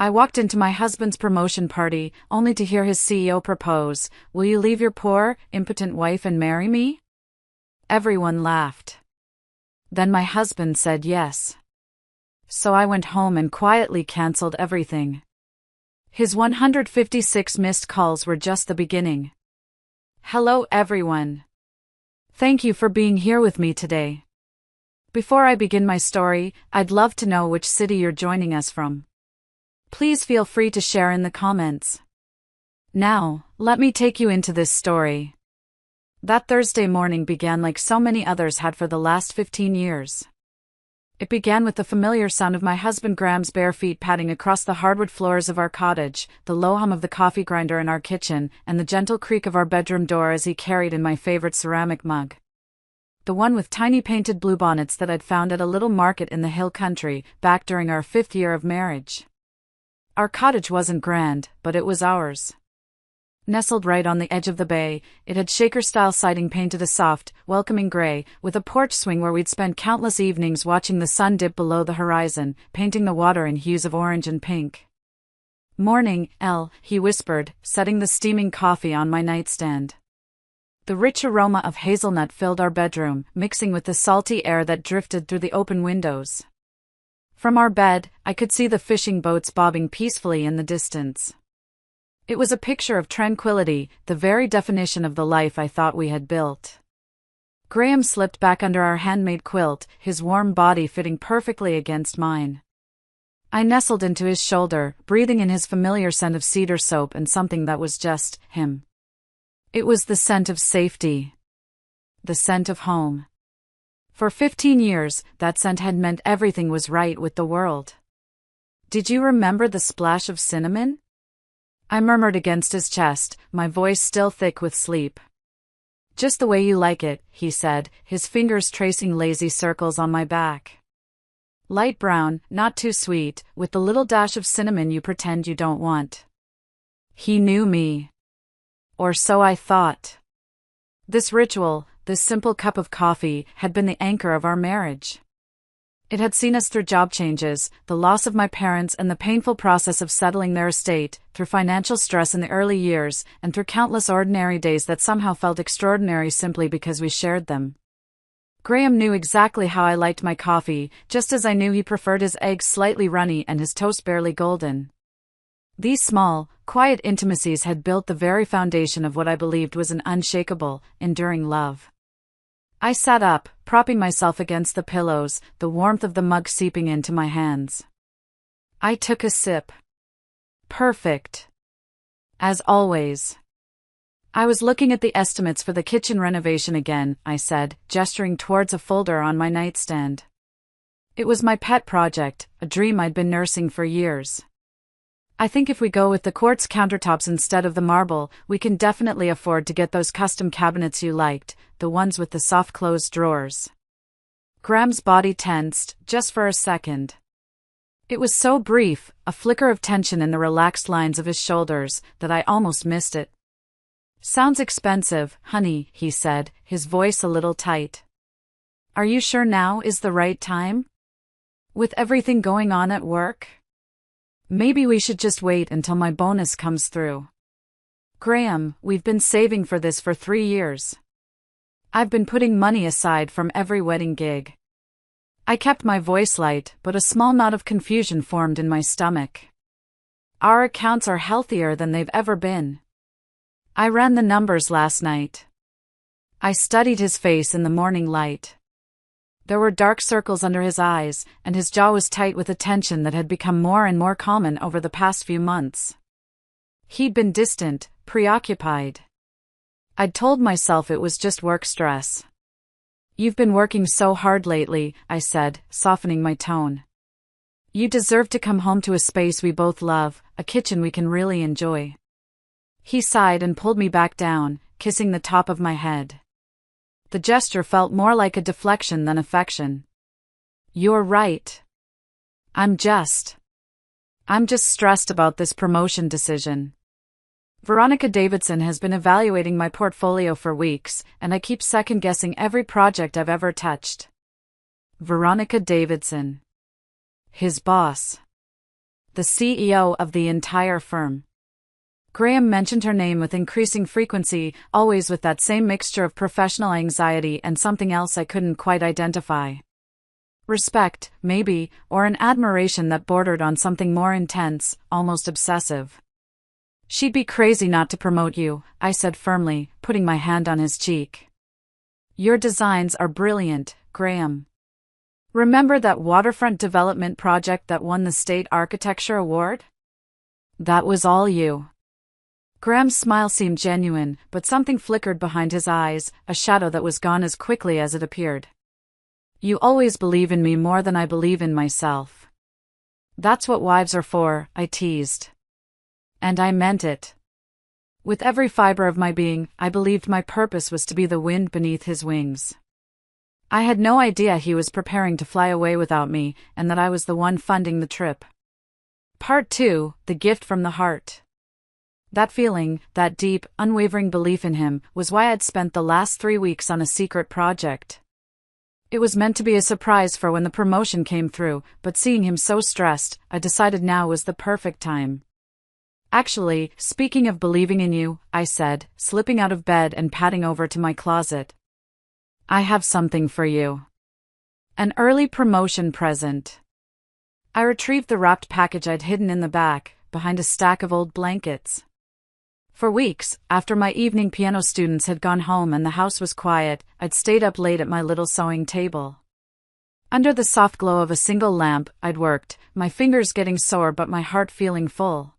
I walked into my husband's promotion party, only to hear his CEO propose, "Will you leave your poor, impotent wife and marry me?" Everyone laughed. Then my husband said yes. So I went home and quietly cancelled everything. His 156 missed calls were just the beginning. Hello everyone. Thank you for being here with me today. Before I begin my story, I'd love to know which city you're joining us from. Please feel free to share in the comments. Now, let me take you into this story. That Thursday morning began like so many others had for the last 15 years. It began with the familiar sound of my husband Graham's bare feet padding across the hardwood floors of our cottage, the low hum of the coffee grinder in our kitchen, and the gentle creak of our bedroom door as he carried in my favorite ceramic mug. The one with tiny painted bluebonnets that I'd found at a little market in the hill country, back during our 5th year of marriage. Our cottage wasn't grand, but it was ours. Nestled right on the edge of the bay, it had Shaker-style siding painted a soft, welcoming gray, with a porch swing where we'd spend countless evenings watching the sun dip below the horizon, painting the water in hues of orange and pink. "Morning, Elle," he whispered, setting the steaming coffee on my nightstand. The rich aroma of hazelnut filled our bedroom, mixing with the salty air that drifted through the open windows. From our bed, I could see the fishing boats bobbing peacefully in the distance. It was a picture of tranquility, the very definition of the life I thought we had built. Graham slipped back under our handmade quilt, his warm body fitting perfectly against mine. I nestled into his shoulder, breathing in his familiar scent of cedar soap and something that was just him. It was the scent of safety. The scent of home. For 15 years, that scent had meant everything was right with the world. "Did you remember the splash of cinnamon?" I murmured against his chest, my voice still thick with sleep. "Just the way you like it," he said, his fingers tracing lazy circles on my back. "Light brown, not too sweet, with the little dash of cinnamon you pretend you don't want." He knew me. Or so I thought. This ritual, this simple cup of coffee, had been the anchor of our marriage. It had seen us through job changes, the loss of my parents and the painful process of settling their estate, through financial stress in the early years, and through countless ordinary days that somehow felt extraordinary simply because we shared them. Graham knew exactly how I liked my coffee, just as I knew he preferred his eggs slightly runny and his toast barely golden. These small, quiet intimacies had built the very foundation of what I believed was an unshakable, enduring love. I sat up, propping myself against the pillows, the warmth of the mug seeping into my hands. I took a sip. Perfect. As always. "I was looking at the estimates for the kitchen renovation again," I said, gesturing towards a folder on my nightstand. It was my pet project, a dream I'd been nursing for years. "I think if we go with the quartz countertops instead of the marble, we can definitely afford to get those custom cabinets you liked, the ones with the soft closed drawers." Graham's body tensed, just for a second. It was so brief, a flicker of tension in the relaxed lines of his shoulders, that I almost missed it. "Sounds expensive, honey," he said, his voice a little tight. "Are you sure now is the right time? With everything going on at work? Maybe we should just wait until my bonus comes through." "Graham, we've been saving for this for 3 years. I've been putting money aside from every wedding gig." I kept my voice light, but a small knot of confusion formed in my stomach. "Our accounts are healthier than they've ever been. I ran the numbers last night." I studied his face in the morning light. There were dark circles under his eyes, and his jaw was tight with a tension that had become more and more common over the past few months. He'd been distant, preoccupied. I'd told myself it was just work stress. "You've been working so hard lately," I said, softening my tone. "You deserve to come home to a space we both love, a kitchen we can really enjoy." He sighed and pulled me back down, kissing the top of my head. The gesture felt more like a deflection than affection. "You're right. I'm just stressed about this promotion decision. Veronica Davidson has been evaluating my portfolio for weeks, and I keep second-guessing every project I've ever touched." Veronica Davidson. His boss. the CEO of the entire firm. Graham mentioned her name with increasing frequency, always with that same mixture of professional anxiety and something else I couldn't quite identify. Respect, maybe, or an admiration that bordered on something more intense, almost obsessive. "She'd be crazy not to promote you," I said firmly, putting my hand on his cheek. "Your designs are brilliant, Graham. Remember that waterfront development project that won the State Architecture Award? That was all you." Graham's smile seemed genuine, but something flickered behind his eyes, a shadow that was gone as quickly as it appeared. "You always believe in me more than I believe in myself. That's what wives are for," I teased. And I meant it. With every fiber of my being, I believed my purpose was to be the wind beneath his wings. I had no idea he was preparing to fly away without me, and that I was the one funding the trip. Part 2, the gift from the heart. That feeling, that deep, unwavering belief in him, was why I'd spent the last 3 weeks on a secret project. It was meant to be a surprise for when the promotion came through, but seeing him so stressed, I decided now was the perfect time. "Actually, speaking of believing in you," I said, slipping out of bed and padding over to my closet. "I have something for you. An early promotion present." I retrieved the wrapped package I'd hidden in the back, behind a stack of old blankets. For weeks, after my evening piano students had gone home and the house was quiet, I'd stayed up late at my little sewing table. Under the soft glow of a single lamp, I'd worked, my fingers getting sore but my heart feeling full.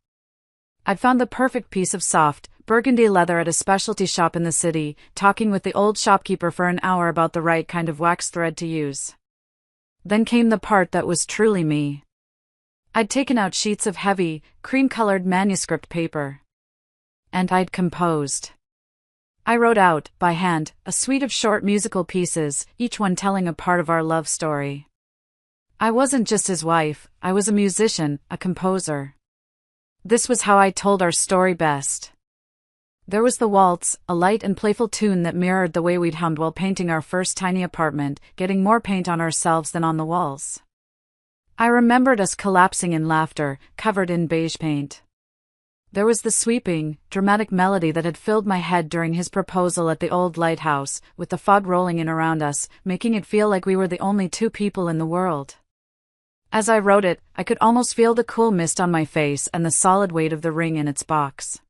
I'd found the perfect piece of soft, burgundy leather at a specialty shop in the city, talking with the old shopkeeper for an hour about the right kind of wax thread to use. Then came the part that was truly me. I'd taken out sheets of heavy, cream-colored manuscript paper. And I'd composed. I wrote out, by hand, a suite of short musical pieces, each one telling a part of our love story. I wasn't just his wife, I was a musician, a composer. This was how I told our story best. There was the waltz, a light and playful tune that mirrored the way we'd hummed while painting our first tiny apartment, getting more paint on ourselves than on the walls. I remembered us collapsing in laughter, covered in beige paint. There was the sweeping, dramatic melody that had filled my head during his proposal at the old lighthouse, with the fog rolling in around us, making it feel like we were the only two people in the world. As I wrote it, I could almost feel the cool mist on my face and the solid weight of the ring in its box.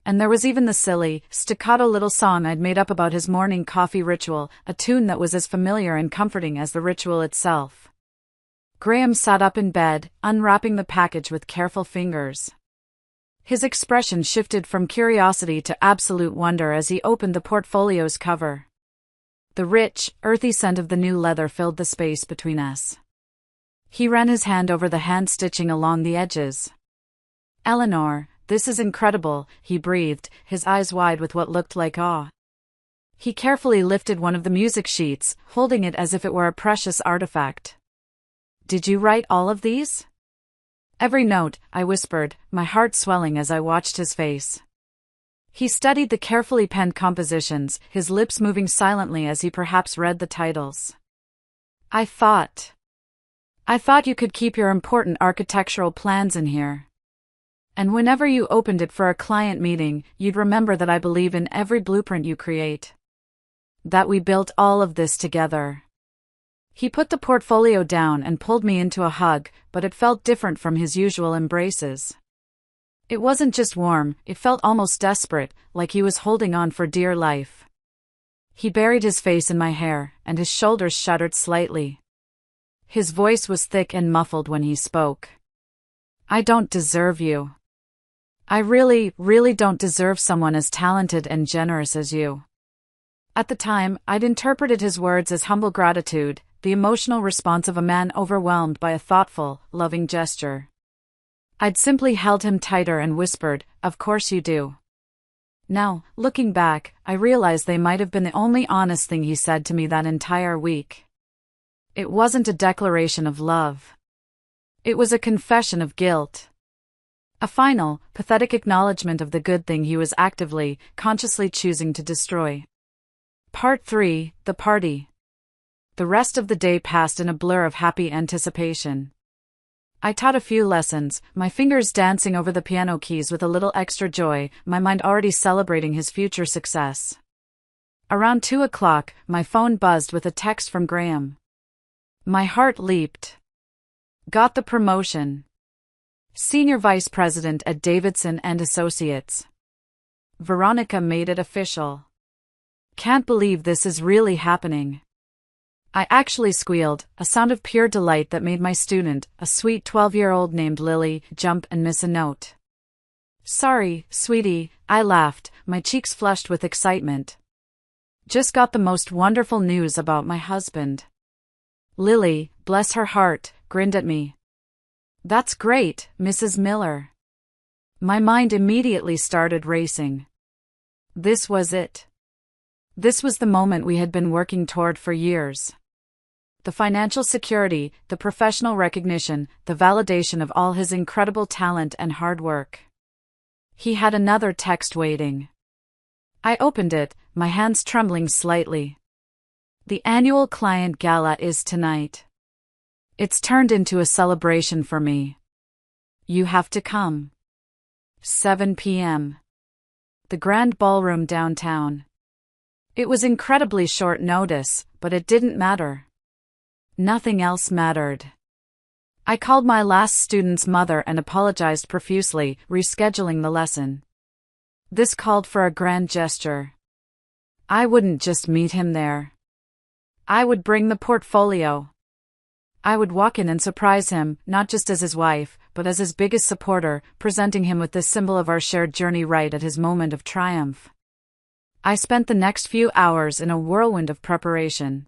And there was even the silly, staccato little song I'd made up about his morning coffee ritual, a tune that was as familiar and comforting as the ritual itself. Graham sat up in bed, unwrapping the package with careful fingers. His expression shifted from curiosity to absolute wonder as he opened the portfolio's cover. The rich, earthy scent of the new leather filled the space between us. He ran his hand over the hand stitching along the edges. "Eleanor, this is incredible," he breathed, his eyes wide with what looked like awe. He carefully lifted one of the music sheets, holding it as if it were a precious artifact. "Did you write all of these?" "Every note," I whispered, my heart swelling as I watched his face. He studied the carefully penned compositions, his lips moving silently as he perhaps read the titles. I thought you could keep your important architectural plans in here. And whenever you opened it for a client meeting, you'd remember that I believe in every blueprint you create. That we built all of this together." He put the portfolio down and pulled me into a hug, but it felt different from his usual embraces. It wasn't just warm, it felt almost desperate, like he was holding on for dear life. He buried his face in my hair, and his shoulders shuddered slightly. His voice was thick and muffled when he spoke. "I don't deserve you. I really, really don't deserve someone as talented and generous as you." At the time, I'd interpreted his words as humble gratitude, the emotional response of a man overwhelmed by a thoughtful, loving gesture. I'd simply held him tighter and whispered, "Of course you do." Now, looking back, I realized they might have been the only honest thing he said to me that entire week. It wasn't a declaration of love. It was a confession of guilt. A final, pathetic acknowledgement of the good thing he was actively, consciously choosing to destroy. Part 3, the party. The rest of the day passed in a blur of happy anticipation. I taught a few lessons, my fingers dancing over the piano keys with a little extra joy, my mind already celebrating his future success. Around 2 o'clock, my phone buzzed with a text from Graham. My heart leaped. Got the promotion. Senior Vice President at Davidson and Associates. Veronica made it official. Can't believe this is really happening. I actually squealed, a sound of pure delight that made my student, a sweet 12-year-old named Lily, jump and miss a note. Sorry, sweetie, I laughed, my cheeks flushed with excitement. Just got the most wonderful news about my husband. Lily, bless her heart, grinned at me. That's great, Mrs. Miller. My mind immediately started racing. This was it. This was the moment we had been working toward for years. The financial security, the professional recognition, the validation of all his incredible talent and hard work. He had another text waiting. I opened it, my hands trembling slightly. The annual client gala is tonight. It's turned into a celebration for me. You have to come. 7 p.m. The Grand Ballroom downtown. It was incredibly short notice, but it didn't matter. Nothing else mattered. I called my last student's mother and apologized profusely, rescheduling the lesson. This called for a grand gesture. I wouldn't just meet him there. I would bring the portfolio. I would walk in and surprise him, not just as his wife, but as his biggest supporter, presenting him with this symbol of our shared journey right at his moment of triumph. I spent the next few hours in a whirlwind of preparation.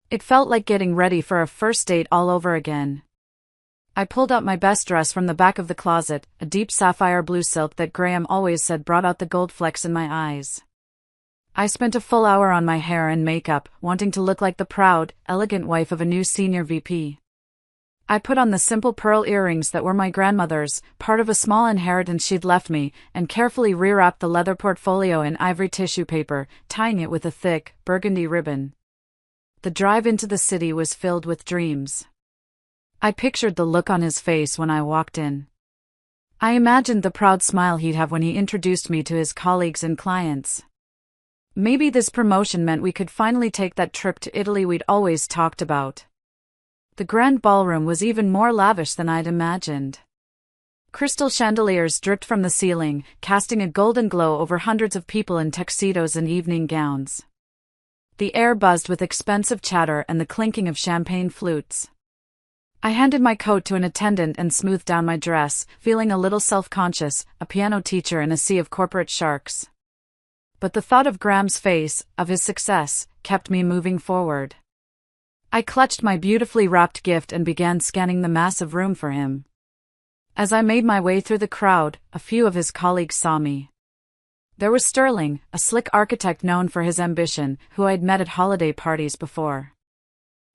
It felt like getting ready for a first date all over again. I pulled out my best dress from the back of the closet, a deep sapphire blue silk that Graham always said brought out the gold flecks in my eyes. I spent a full hour on my hair and makeup, wanting to look like the proud, elegant wife of a new senior VP. I put on the simple pearl earrings that were my grandmother's, part of a small inheritance she'd left me, and carefully rewrapped the leather portfolio in ivory tissue paper, tying it with a thick, burgundy ribbon. The drive into the city was filled with dreams. I pictured the look on his face when I walked in. I imagined the proud smile he'd have when he introduced me to his colleagues and clients. Maybe this promotion meant we could finally take that trip to Italy we'd always talked about. The grand ballroom was even more lavish than I'd imagined. Crystal chandeliers dripped from the ceiling, casting a golden glow over hundreds of people in tuxedos and evening gowns. The air buzzed with expensive chatter and the clinking of champagne flutes. I handed my coat to an attendant and smoothed down my dress, feeling a little self-conscious, a piano teacher in a sea of corporate sharks. But the thought of Graham's face, of his success, kept me moving forward. I clutched my beautifully wrapped gift and began scanning the massive room for him. As I made my way through the crowd, a few of his colleagues saw me. There was Sterling, a slick architect known for his ambition, who I'd met at holiday parties before.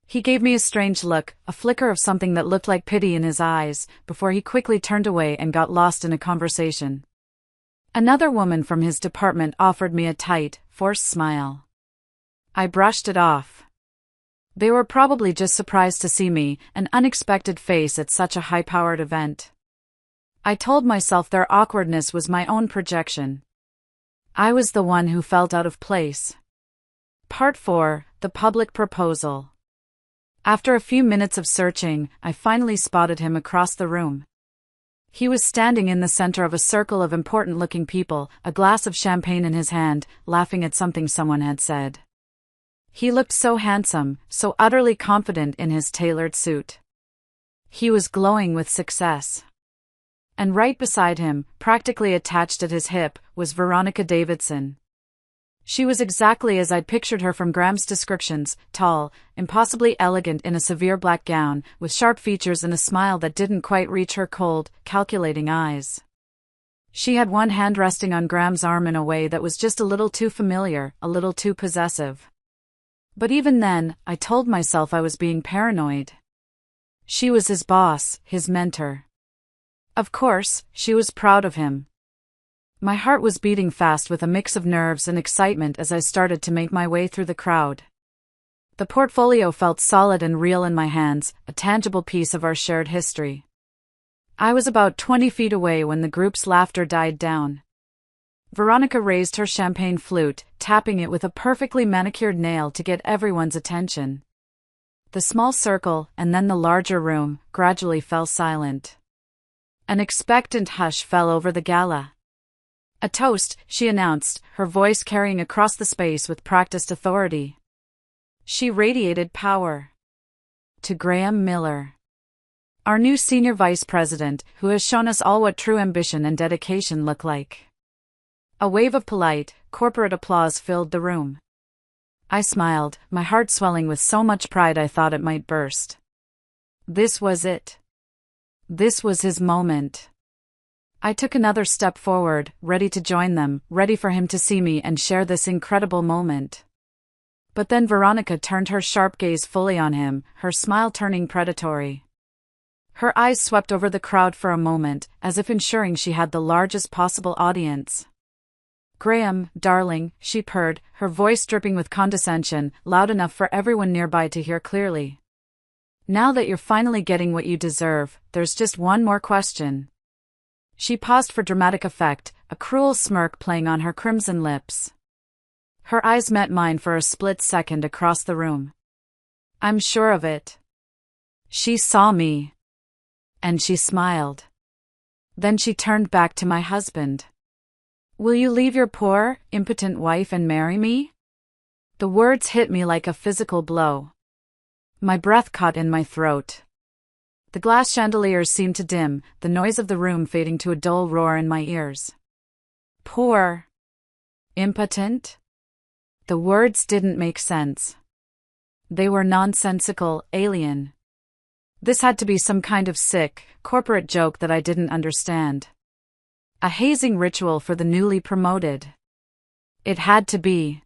He gave me a strange look, a flicker of something that looked like pity in his eyes, before he quickly turned away and got lost in a conversation. Another woman from his department offered me a tight, forced smile. I brushed it off. They were probably just surprised to see me, an unexpected face at such a high-powered event. I told myself their awkwardness was my own projection. I was the one who felt out of place. Part 4, The Public Proposal. After a few minutes of searching, I finally spotted him across the room. He was standing in the center of a circle of important-looking people, a glass of champagne in his hand, laughing at something someone had said. He looked so handsome, so utterly confident in his tailored suit. He was glowing with success. And right beside him, practically attached at his hip, was Veronica Davidson. She was exactly as I'd pictured her from Graham's descriptions, tall, impossibly elegant in a severe black gown, with sharp features and a smile that didn't quite reach her cold, calculating eyes. She had one hand resting on Graham's arm in a way that was just a little too familiar, a little too possessive. But even then, I told myself I was being paranoid. She was his boss, his mentor. Of course, she was proud of him. My heart was beating fast with a mix of nerves and excitement as I started to make my way through the crowd. The portfolio felt solid and real in my hands, a tangible piece of our shared history. I was about 20 feet away when the group's laughter died down. Veronica raised her champagne flute, tapping it with a perfectly manicured nail to get everyone's attention. The small circle, and then the larger room, gradually fell silent. An expectant hush fell over the gala. "A toast," she announced, her voice carrying across the space with practiced authority. She radiated power. "To Graham Miller, our new senior vice president, who has shown us all what true ambition and dedication look like." A wave of polite, corporate applause filled the room. I smiled, my heart swelling with so much pride I thought it might burst. This was it. This was his moment. I took another step forward, ready to join them, ready for him to see me and share this incredible moment. But then Veronica turned her sharp gaze fully on him, her smile turning predatory. Her eyes swept over the crowd for a moment, as if ensuring she had the largest possible audience. "Graham, darling," she purred, her voice dripping with condescension, loud enough for everyone nearby to hear clearly. "Now that you're finally getting what you deserve, there's just one more question." She paused for dramatic effect, a cruel smirk playing on her crimson lips. Her eyes met mine for a split second across the room. "I'm sure of it." She saw me. And she smiled. Then she turned back to my husband. "Will you leave your poor, impotent wife and marry me?" The words hit me like a physical blow. My breath caught in my throat. The glass chandeliers seemed to dim, the noise of the room fading to a dull roar in my ears. Poor. Impotent? The words didn't make sense. They were nonsensical, alien. This had to be some kind of sick, corporate joke that I didn't understand. A hazing ritual for the newly promoted. It had to be.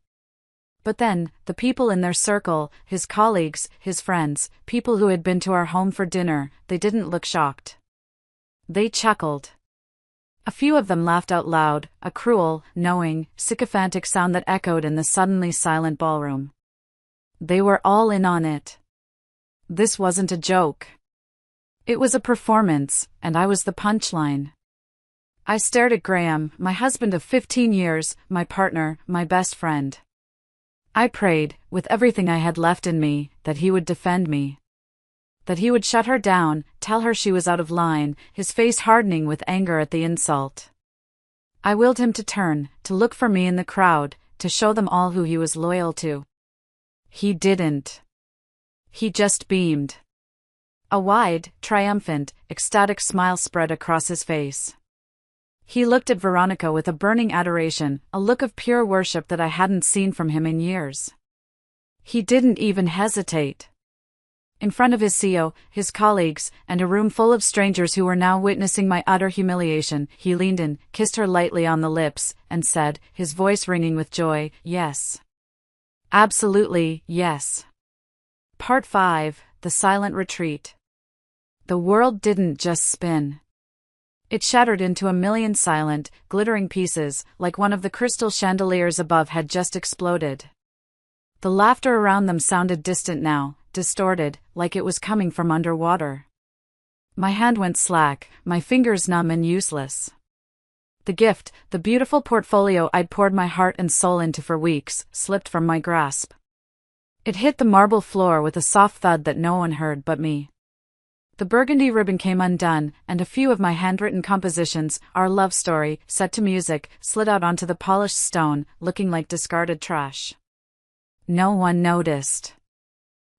But then, the people in their circle, his colleagues, his friends, people who had been to our home for dinner, they didn't look shocked. They chuckled. A few of them laughed out loud, a cruel, knowing, sycophantic sound that echoed in the suddenly silent ballroom. They were all in on it. This wasn't a joke. It was a performance, and I was the punchline. I stared at Graham, my husband of 15 years, my partner, my best friend. I prayed, with everything I had left in me, that he would defend me. That he would shut her down, tell her she was out of line, his face hardening with anger at the insult. I willed him to turn, to look for me in the crowd, to show them all who he was loyal to. He didn't. He just beamed. A wide, triumphant, ecstatic smile spread across his face. He looked at Veronica with a burning adoration, a look of pure worship that I hadn't seen from him in years. He didn't even hesitate. In front of his CEO, his colleagues, and a room full of strangers who were now witnessing my utter humiliation, he leaned in, kissed her lightly on the lips, and said, his voice ringing with joy, "Yes. Absolutely, yes." Part 5, The Silent Retreat. The world didn't just spin. It shattered into a million silent, glittering pieces, like one of the crystal chandeliers above had just exploded. The laughter around them sounded distant now, distorted, like it was coming from underwater. My hand went slack, my fingers numb and useless. The gift, the beautiful portfolio I'd poured my heart and soul into for weeks, slipped from my grasp. It hit the marble floor with a soft thud that no one heard but me. The burgundy ribbon came undone, and a few of my handwritten compositions, our love story, set to music, slid out onto the polished stone, looking like discarded trash. No one noticed.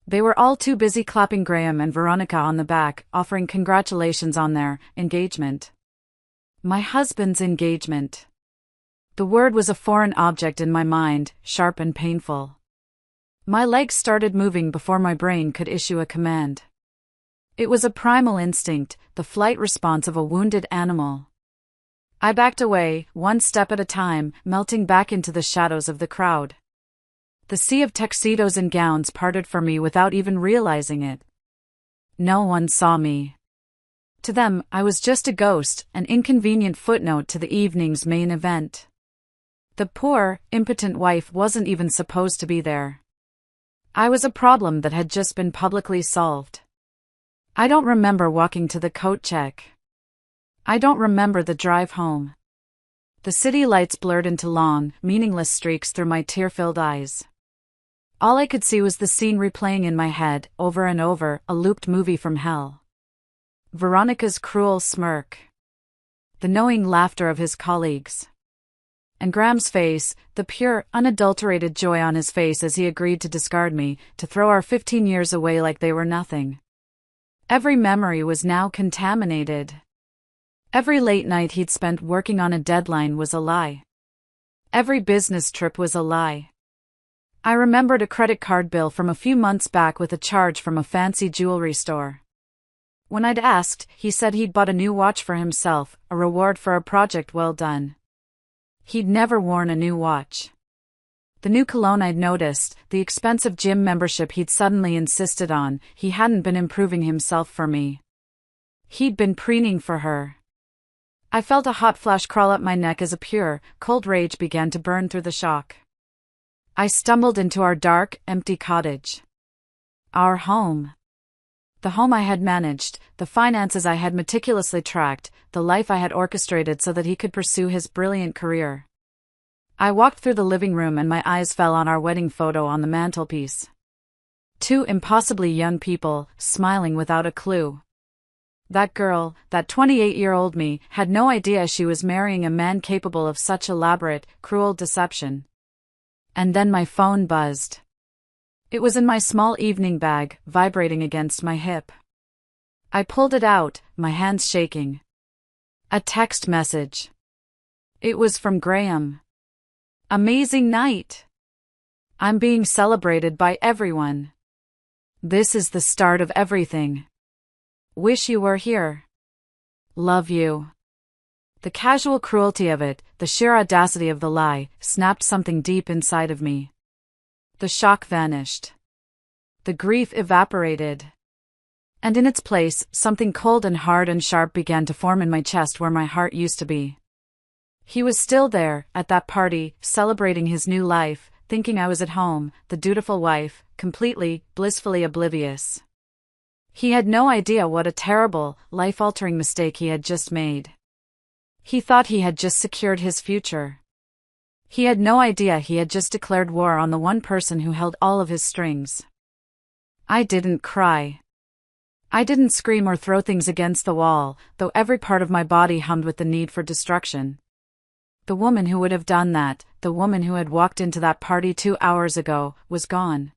They were all too busy clapping Graham and Veronica on the back, offering congratulations on their engagement. My husband's engagement. The word was a foreign object in my mind, sharp and painful. My legs started moving before my brain could issue a command. It was a primal instinct, the flight response of a wounded animal. I backed away, one step at a time, melting back into the shadows of the crowd. The sea of tuxedos and gowns parted for me without even realizing it. No one saw me. To them, I was just a ghost, an inconvenient footnote to the evening's main event. The poor, impotent wife wasn't even supposed to be there. I was a problem that had just been publicly solved. I don't remember walking to the coat check. I don't remember the drive home. The city lights blurred into long, meaningless streaks through my tear-filled eyes. All I could see was the scene replaying in my head, over and over, a looped movie from hell. Veronica's cruel smirk. The knowing laughter of his colleagues. And Graham's face, the pure, unadulterated joy on his face as he agreed to discard me, to throw our 15 years away like they were nothing. Every memory was now contaminated. Every late night he'd spent working on a deadline was a lie. Every business trip was a lie. I remembered a credit card bill from a few months back with a charge from a fancy jewelry store. When I'd asked, he said he'd bought a new watch for himself, a reward for a project well done. He'd never worn a new watch. The new cologne I'd noticed, the expensive gym membership he'd suddenly insisted on, he hadn't been improving himself for me. He'd been preening for her. I felt a hot flash crawl up my neck as a pure, cold rage began to burn through the shock. I stumbled into our dark, empty cottage. Our home. The home I had managed, the finances I had meticulously tracked, the life I had orchestrated so that he could pursue his brilliant career. I walked through the living room and my eyes fell on our wedding photo on the mantelpiece. Two impossibly young people, smiling without a clue. That girl, that 28-year-old me, had no idea she was marrying a man capable of such elaborate, cruel deception. And then my phone buzzed. It was in my small evening bag, vibrating against my hip. I pulled it out, my hands shaking. A text message. It was from Graham. Amazing night. I'm being celebrated by everyone. This is the start of everything. Wish you were here. Love you. The casual cruelty of it, the sheer audacity of the lie, snapped something deep inside of me. The shock vanished. The grief evaporated. And in its place, something cold and hard and sharp began to form in my chest where my heart used to be. He was still there, at that party, celebrating his new life, thinking I was at home, the dutiful wife, completely, blissfully oblivious. He had no idea what a terrible, life-altering mistake he had just made. He thought he had just secured his future. He had no idea he had just declared war on the one person who held all of his strings. I didn't cry. I didn't scream or throw things against the wall, though every part of my body hummed with the need for destruction. The woman who would have done that, the woman who had walked into that party 2 hours ago, was gone.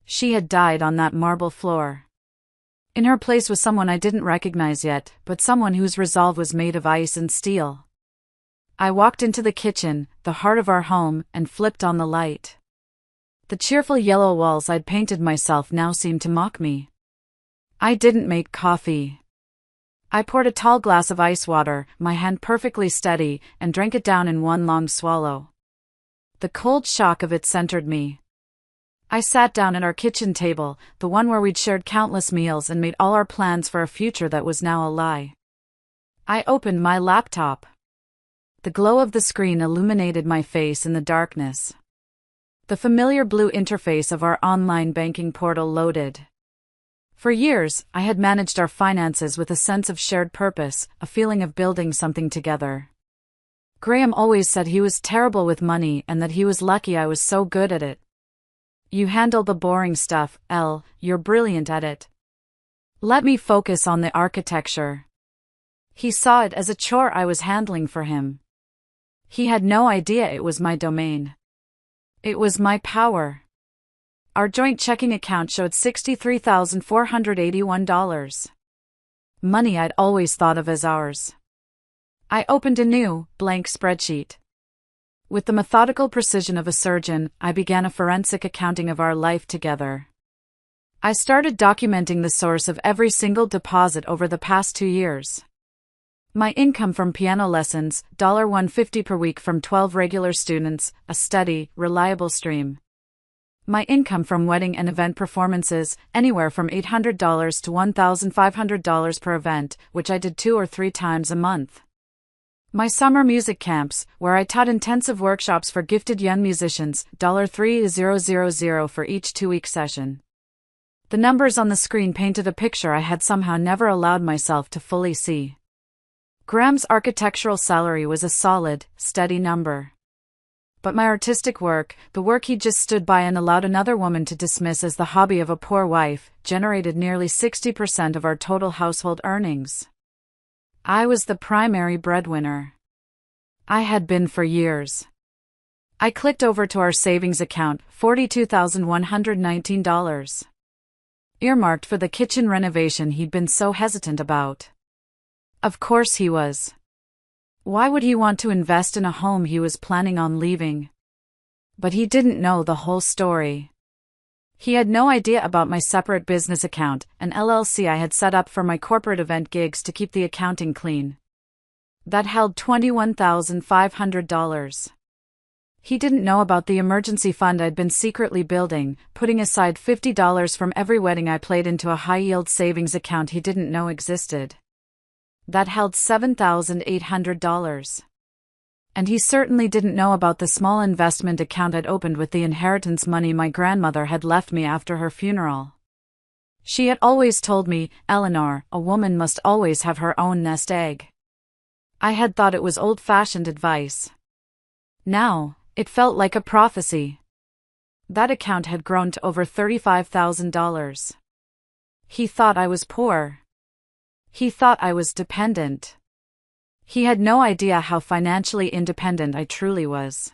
She had died on that marble floor. In her place was someone I didn't recognize yet, but someone whose resolve was made of ice and steel. I walked into the kitchen, the heart of our home, and flipped on the light. The cheerful yellow walls I'd painted myself now seemed to mock me. I didn't make coffee. I poured a tall glass of ice water, my hand perfectly steady, and drank it down in one long swallow. The cold shock of it centered me. I sat down at our kitchen table, the one where we'd shared countless meals and made all our plans for a future that was now a lie. I opened my laptop. The glow of the screen illuminated my face in the darkness. The familiar blue interface of our online banking portal loaded. For years, I had managed our finances with a sense of shared purpose, a feeling of building something together. Graham always said he was terrible with money and that he was lucky I was so good at it. You handle the boring stuff, Elle, you're brilliant at it. Let me focus on the architecture. He saw it as a chore I was handling for him. He had no idea it was my domain. It was my power. Our joint checking account showed $63,481. Money I'd always thought of as ours. I opened a new, blank spreadsheet. With the methodical precision of a surgeon, I began a forensic accounting of our life together. I started documenting the source of every single deposit over the past 2 years. My income from piano lessons, $150 per week from 12 regular students, a steady, reliable stream. My income from wedding and event performances, anywhere from $800 to $1,500 per event, which I did 2 or 3 times a month. My summer music camps, where I taught intensive workshops for gifted young musicians, $3,000 for each 2-week session. The numbers on the screen painted a picture I had somehow never allowed myself to fully see. Graham's architectural salary was a solid, steady number. But my artistic work, the work he just stood by and allowed another woman to dismiss as the hobby of a poor wife, generated nearly 60% of our total household earnings. I was the primary breadwinner. I had been for years. I clicked over to our savings account, $42,119. Earmarked for the kitchen renovation he'd been so hesitant about. Of course he was. Why would he want to invest in a home he was planning on leaving? But he didn't know the whole story. He had no idea about my separate business account, an LLC I had set up for my corporate event gigs to keep the accounting clean. That held $21,500. He didn't know about the emergency fund I'd been secretly building, putting aside $50 from every wedding I played into a high-yield savings account he didn't know existed. That held $7,800. And he certainly didn't know about the small investment account I'd opened with the inheritance money my grandmother had left me after her funeral. She had always told me, "Eleanor, a woman must always have her own nest egg." I had thought it was old-fashioned advice. Now, it felt like a prophecy. That account had grown to over $35,000. He thought I was poor. He thought I was dependent. He had no idea how financially independent I truly was.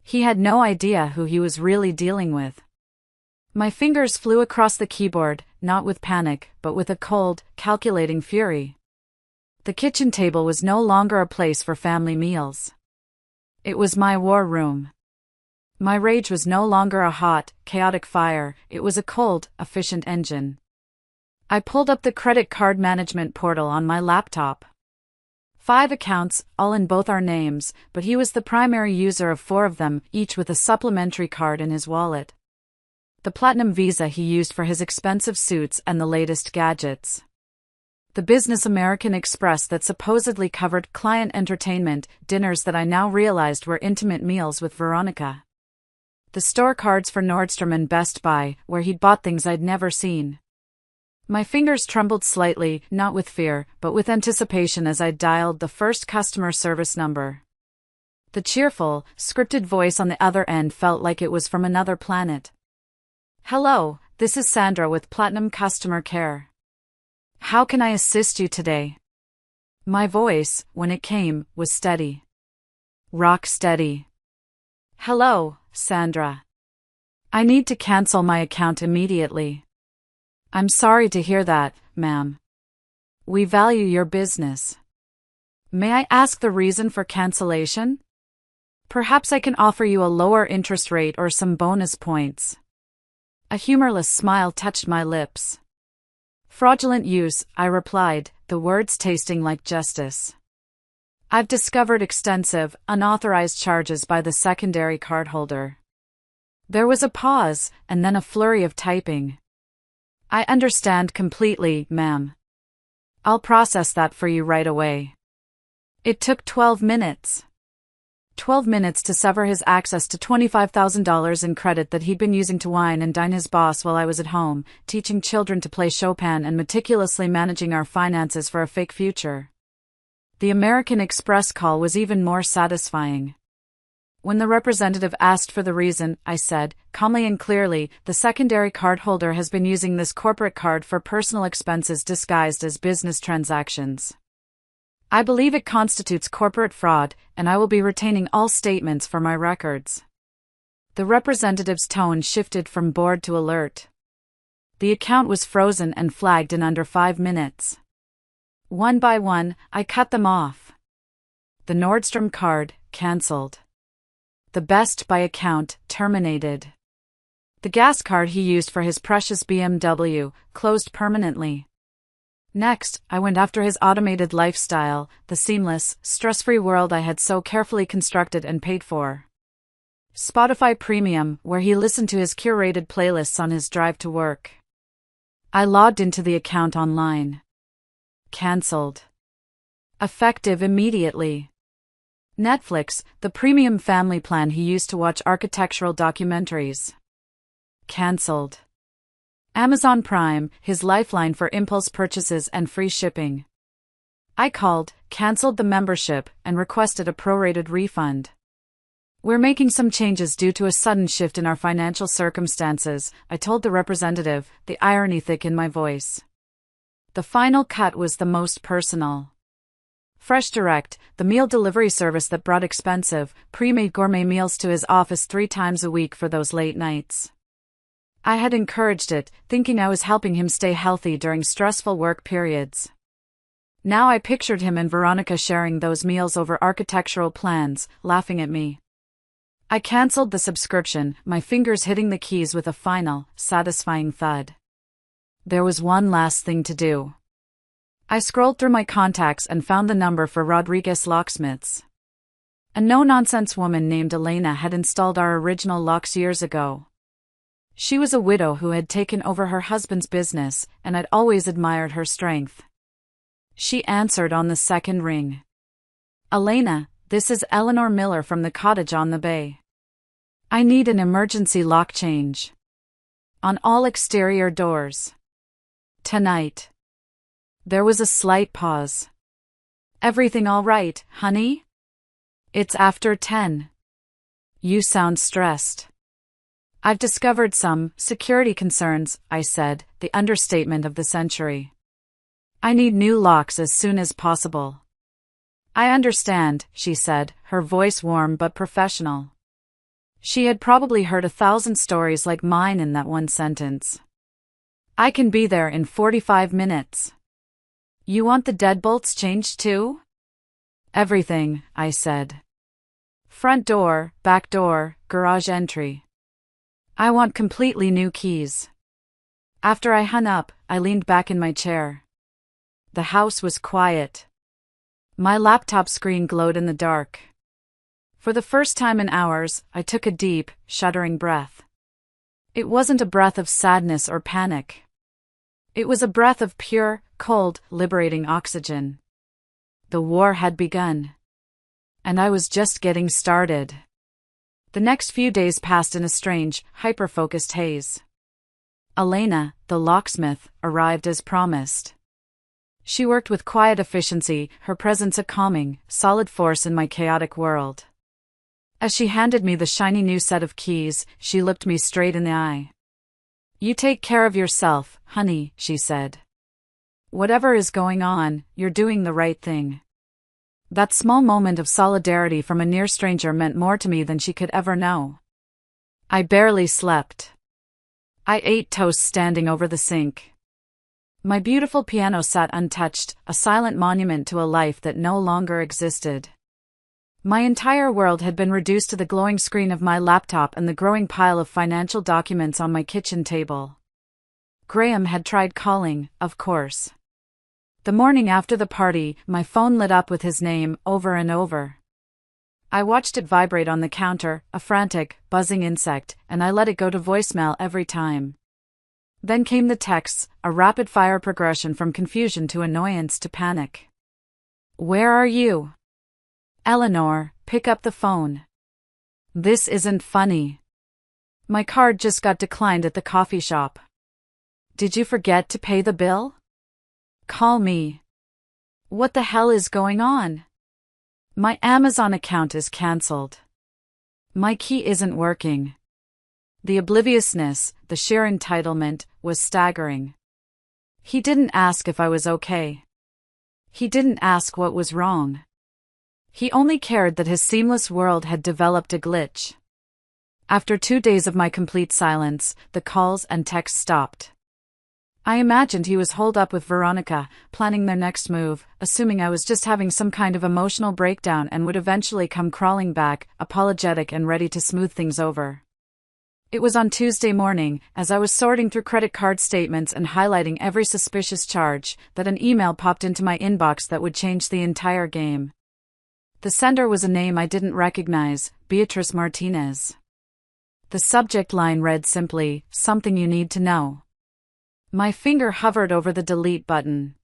He had no idea who he was really dealing with. My fingers flew across the keyboard, not with panic, but with a cold, calculating fury. The kitchen table was no longer a place for family meals. It was my war room. My rage was no longer a hot, chaotic fire, it was a cold, efficient engine. I pulled up the credit card management portal on my laptop. 5 accounts, all in both our names, but he was the primary user of 4 of them, each with a supplementary card in his wallet. The Platinum Visa he used for his expensive suits and the latest gadgets. The business American Express that supposedly covered client entertainment, dinners that I now realized were intimate meals with Veronica. The store cards for Nordstrom and Best Buy, where he'd bought things I'd never seen. My fingers trembled slightly, not with fear, but with anticipation as I dialed the first customer service number. The cheerful, scripted voice on the other end felt like it was from another planet. "Hello, this is Sandra with Platinum Customer Care. How can I assist you today?" My voice, when it came, was steady. Rock steady. "Hello, Sandra. I need to cancel my account immediately." "I'm sorry to hear that, ma'am. We value your business. May I ask the reason for cancellation? Perhaps I can offer you a lower interest rate or some bonus points." A humorless smile touched my lips. "Fraudulent use," I replied, the words tasting like justice. "I've discovered extensive, unauthorized charges by the secondary cardholder." There was a pause, and then a flurry of typing. "I understand completely, ma'am. I'll process that for you right away." It took 12 minutes. 12 minutes to sever his access to $25,000 in credit that he'd been using to wine and dine his boss while I was at home, teaching children to play Chopin and meticulously managing our finances for a fake future. The American Express call was even more satisfying. When the representative asked for the reason, I said, calmly and clearly, "The secondary cardholder has been using this corporate card for personal expenses disguised as business transactions. I believe it constitutes corporate fraud, and I will be retaining all statements for my records." The representative's tone shifted from bored to alert. The account was frozen and flagged in under 5 minutes. One by one, I cut them off. The Nordstrom card, cancelled. The Best Buy account, terminated. The gas card he used for his precious BMW, closed permanently. Next, I went after his automated lifestyle, the seamless, stress-free world I had so carefully constructed and paid for. Spotify Premium, where he listened to his curated playlists on his drive to work. I logged into the account online. Cancelled. Effective immediately. Netflix, the premium family plan he used to watch architectural documentaries. Cancelled. Amazon Prime, his lifeline for impulse purchases and free shipping. I called, canceled the membership, and requested a prorated refund. We're making some changes due to a sudden shift in our financial circumstances, I told the representative, the irony thick in my voice. The final cut was the most personal. Fresh Direct, the meal delivery service that brought expensive, pre-made gourmet meals to his office 3 times a week for those late nights. I had encouraged it, thinking I was helping him stay healthy during stressful work periods. Now I pictured him and Veronica sharing those meals over architectural plans, laughing at me. I canceled the subscription, my fingers hitting the keys with a final, satisfying thud. There was one last thing to do. I scrolled through my contacts and found the number for Rodriguez Locksmiths. A no-nonsense woman named Elena had installed our original locks years ago. She was a widow who had taken over her husband's business, and I'd always admired her strength. She answered on the second ring. Elena, this is Eleanor Miller from the cottage on the bay. I need an emergency lock change. On all exterior doors. Tonight. There was a slight pause. Everything all right, honey? It's after 10. You sound stressed. I've discovered some security concerns, I said, the understatement of the century. I need new locks as soon as possible. I understand, she said, her voice warm but professional. She had probably heard 1,000 stories like mine in that one sentence. I can be there in 45 minutes. You want the deadbolts changed too? Everything, I said. Front door, back door, garage entry. I want completely new keys. After I hung up, I leaned back in my chair. The house was quiet. My laptop screen glowed in the dark. For the first time in hours, I took a deep, shuddering breath. It wasn't a breath of sadness or panic. It was a breath of pure, cold, liberating oxygen. The war had begun. And I was just getting started. The next few days passed in a strange, hyper-focused haze. Elena, the locksmith, arrived as promised. She worked with quiet efficiency, her presence a calming, solid force in my chaotic world. As she handed me the shiny new set of keys, she looked me straight in the eye. You take care of yourself, honey, she said. Whatever is going on, you're doing the right thing. That small moment of solidarity from a near stranger meant more to me than she could ever know. I barely slept. I ate toast standing over the sink. My beautiful piano sat untouched, a silent monument to a life that no longer existed. My entire world had been reduced to the glowing screen of my laptop and the growing pile of financial documents on my kitchen table. Graham had tried calling, of course. The morning after the party, my phone lit up with his name, over and over. I watched it vibrate on the counter, a frantic, buzzing insect, and I let it go to voicemail every time. Then came the texts, a rapid-fire progression from confusion to annoyance to panic. Where are you? Eleanor, pick up the phone. This isn't funny. My card just got declined at the coffee shop. Did you forget to pay the bill? Call me. What the hell is going on? My Amazon account is cancelled. My key isn't working. The obliviousness, the sheer entitlement, was staggering. He didn't ask if I was okay. He didn't ask what was wrong. He only cared that his seamless world had developed a glitch. After 2 days of my complete silence, the calls and texts stopped. I imagined he was holed up with Veronica, planning their next move, assuming I was just having some kind of emotional breakdown and would eventually come crawling back, apologetic and ready to smooth things over. It was on Tuesday morning, as I was sorting through credit card statements and highlighting every suspicious charge, that an email popped into my inbox that would change the entire game. The sender was a name I didn't recognize, Beatrice Martinez. The subject line read simply, "Something you need to know." My finger hovered over the delete button.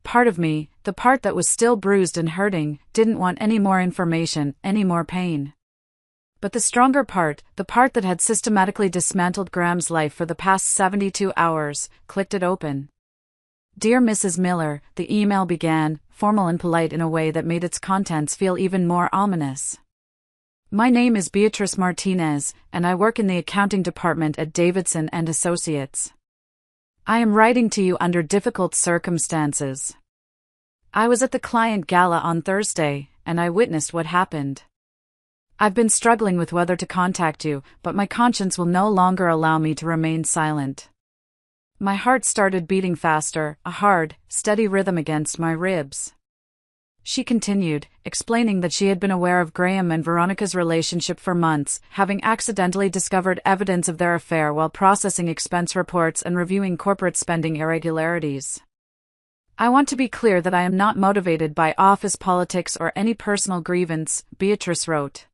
Part of me, the part that was still bruised and hurting, didn't want any more information, any more pain. But the stronger part, the part that had systematically dismantled Graham's life for the past 72 hours, clicked it open. Dear Mrs. Miller, the email began, formal and polite in a way that made its contents feel even more ominous. My name is Beatrice Martinez, and I work in the accounting department at Davidson and Associates. I am writing to you under difficult circumstances. I was at the client gala on Thursday, and I witnessed what happened. I've been struggling with whether to contact you, but my conscience will no longer allow me to remain silent. My heart started beating faster, a hard, steady rhythm against my ribs. She continued, explaining that she had been aware of Graham and Veronica's relationship for months, having accidentally discovered evidence of their affair while processing expense reports and reviewing corporate spending irregularities. I want to be clear that I am not motivated by office politics or any personal grievance, Beatrice wrote.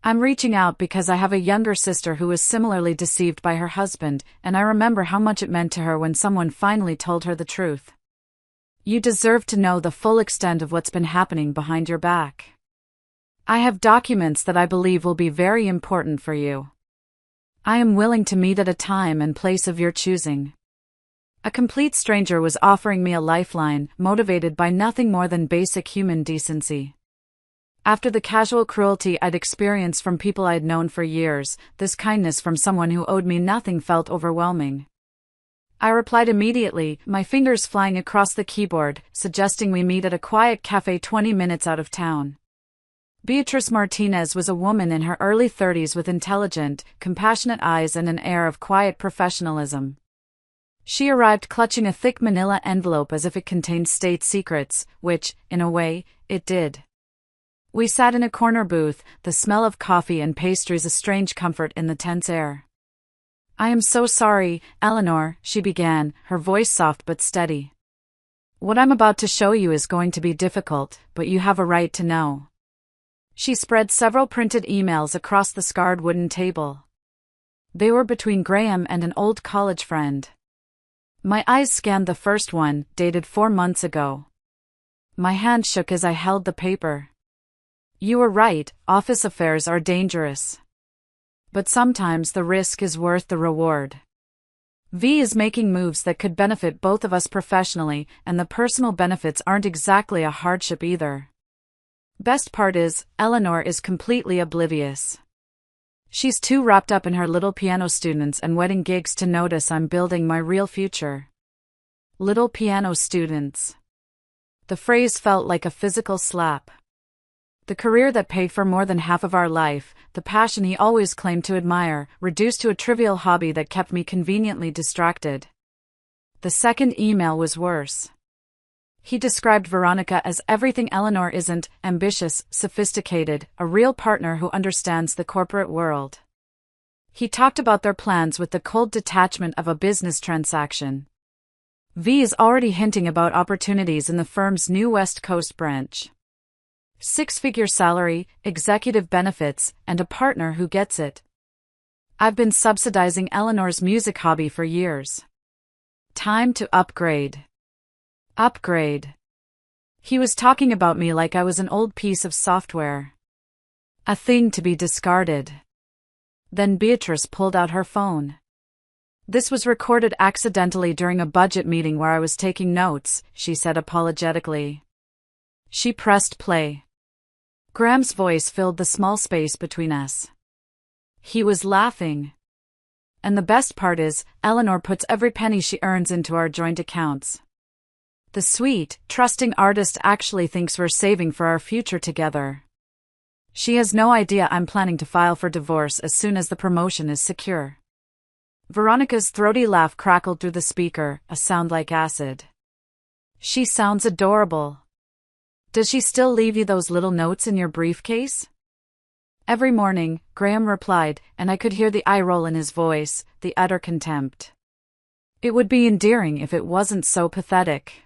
I'm reaching out because I have a younger sister who was similarly deceived by her husband, and I remember how much it meant to her when someone finally told her the truth. You deserve to know the full extent of what's been happening behind your back. I have documents that I believe will be very important for you. I am willing to meet at a time and place of your choosing. A complete stranger was offering me a lifeline, motivated by nothing more than basic human decency. After the casual cruelty I'd experienced from people I'd known for years, this kindness from someone who owed me nothing felt overwhelming. I replied immediately, my fingers flying across the keyboard, suggesting we meet at a quiet cafe 20 minutes out of town. Beatrice Martinez was a woman in her early 30s with intelligent, compassionate eyes and an air of quiet professionalism. She arrived clutching a thick manila envelope as if it contained state secrets, which, in a way, it did. We sat in a corner booth, the smell of coffee and pastries a strange comfort in the tense air. I am so sorry, Eleanor, she began, her voice soft but steady. What I'm about to show you is going to be difficult, but you have a right to know. She spread several printed emails across the scarred wooden table. They were between Graham and an old college friend. My eyes scanned the first one, dated 4 months ago. My hand shook as I held the paper. You were right, office affairs are dangerous. But sometimes the risk is worth the reward. V is making moves that could benefit both of us professionally, and the personal benefits aren't exactly a hardship either. Best part is, Eleanor is completely oblivious. She's too wrapped up in her little piano students and wedding gigs to notice I'm building my real future. Little piano students. The phrase felt like a physical slap. The career that paid for more than half of our life, the passion he always claimed to admire, reduced to a trivial hobby that kept me conveniently distracted. The second email was worse. He described Veronica as everything Eleanor isn't, ambitious, sophisticated, a real partner who understands the corporate world. He talked about their plans with the cold detachment of a business transaction. V is already hinting about opportunities in the firm's new West Coast branch. 6-figure salary, executive benefits, and a partner who gets it. I've been subsidizing Eleanor's music hobby for years. Time to upgrade. Upgrade. He was talking about me like I was an old piece of software. A thing to be discarded. Then Beatrice pulled out her phone. This was recorded accidentally during a budget meeting where I was taking notes, she said apologetically. She pressed play. Graham's voice filled the small space between us. He was laughing. And the best part is, Eleanor puts every penny she earns into our joint accounts. The sweet, trusting artist actually thinks we're saving for our future together. She has no idea I'm planning to file for divorce as soon as the promotion is secure. Veronica's throaty laugh crackled through the speaker, a sound like acid. She sounds adorable. Does she still leave you those little notes in your briefcase? Every morning, Graham replied, and I could hear the eye roll in his voice, the utter contempt. It would be endearing if it wasn't so pathetic.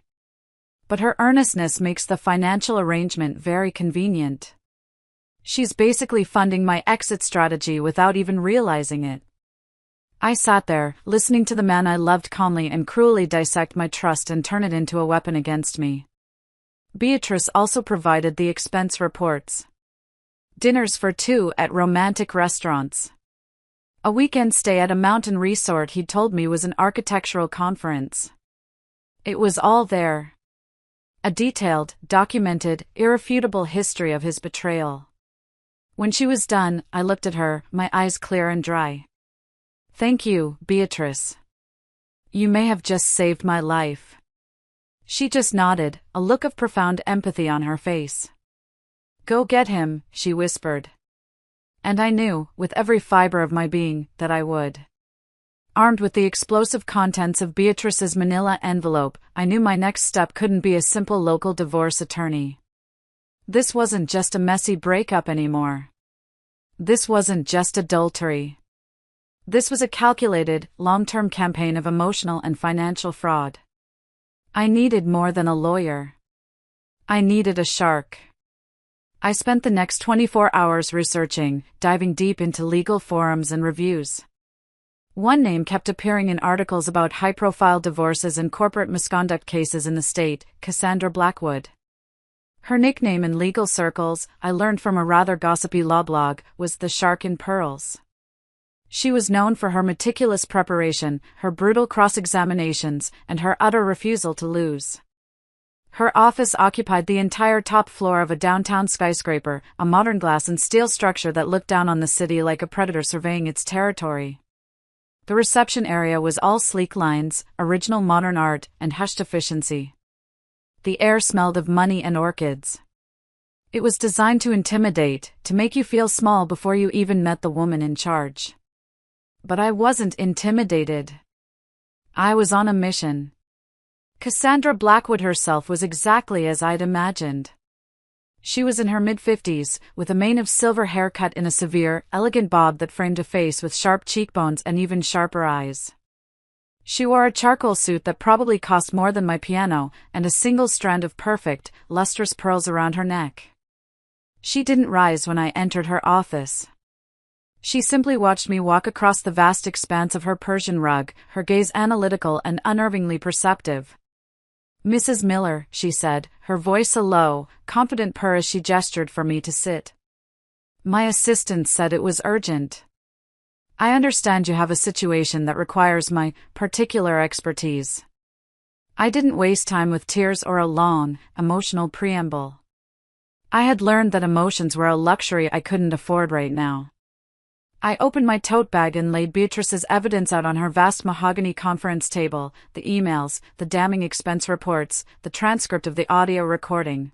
But her earnestness makes the financial arrangement very convenient. She's basically funding my exit strategy without even realizing it. I sat there, listening to the man I loved calmly and cruelly dissect my trust and turn it into a weapon against me. Beatrice also provided the expense reports. Dinners for 2 at romantic restaurants. A weekend stay at a mountain resort he told me was an architectural conference. It was all there. A detailed, documented, irrefutable history of his betrayal. When she was done, I looked at her, my eyes clear and dry. "Thank you, Beatrice. You may have just saved my life." She just nodded, a look of profound empathy on her face. "Go get him," she whispered. And I knew, with every fiber of my being, that I would. Armed with the explosive contents of Beatrice's manila envelope, I knew my next step couldn't be a simple local divorce attorney. This wasn't just a messy breakup anymore. This wasn't just adultery. This was a calculated, long-term campaign of emotional and financial fraud. I needed more than a lawyer. I needed a shark. I spent the next 24 hours researching, diving deep into legal forums and reviews. One name kept appearing in articles about high-profile divorces and corporate misconduct cases in the state, Cassandra Blackwood. Her nickname in legal circles, I learned from a rather gossipy law blog, was the Shark in Pearls. She was known for her meticulous preparation, her brutal cross-examinations, and her utter refusal to lose. Her office occupied the entire top floor of a downtown skyscraper, a modern glass and steel structure that looked down on the city like a predator surveying its territory. The reception area was all sleek lines, original modern art, and hushed efficiency. The air smelled of money and orchids. It was designed to intimidate, to make you feel small before you even met the woman in charge. But I wasn't intimidated. I was on a mission. Cassandra Blackwood herself was exactly as I'd imagined. She was in her mid-50s, with a mane of silver hair cut in a severe, elegant bob that framed a face with sharp cheekbones and even sharper eyes. She wore a charcoal suit that probably cost more than my piano, and a single strand of perfect, lustrous pearls around her neck. She didn't rise when I entered her office. She simply watched me walk across the vast expanse of her Persian rug, her gaze analytical and unnervingly perceptive. "Mrs. Miller," she said, her voice a low, confident purr as she gestured for me to sit. "My assistant said it was urgent. I understand you have a situation that requires my particular expertise." I didn't waste time with tears or a long, emotional preamble. I had learned that emotions were a luxury I couldn't afford right now. I opened my tote bag and laid Beatrice's evidence out on her vast mahogany conference table, the emails, the damning expense reports, the transcript of the audio recording.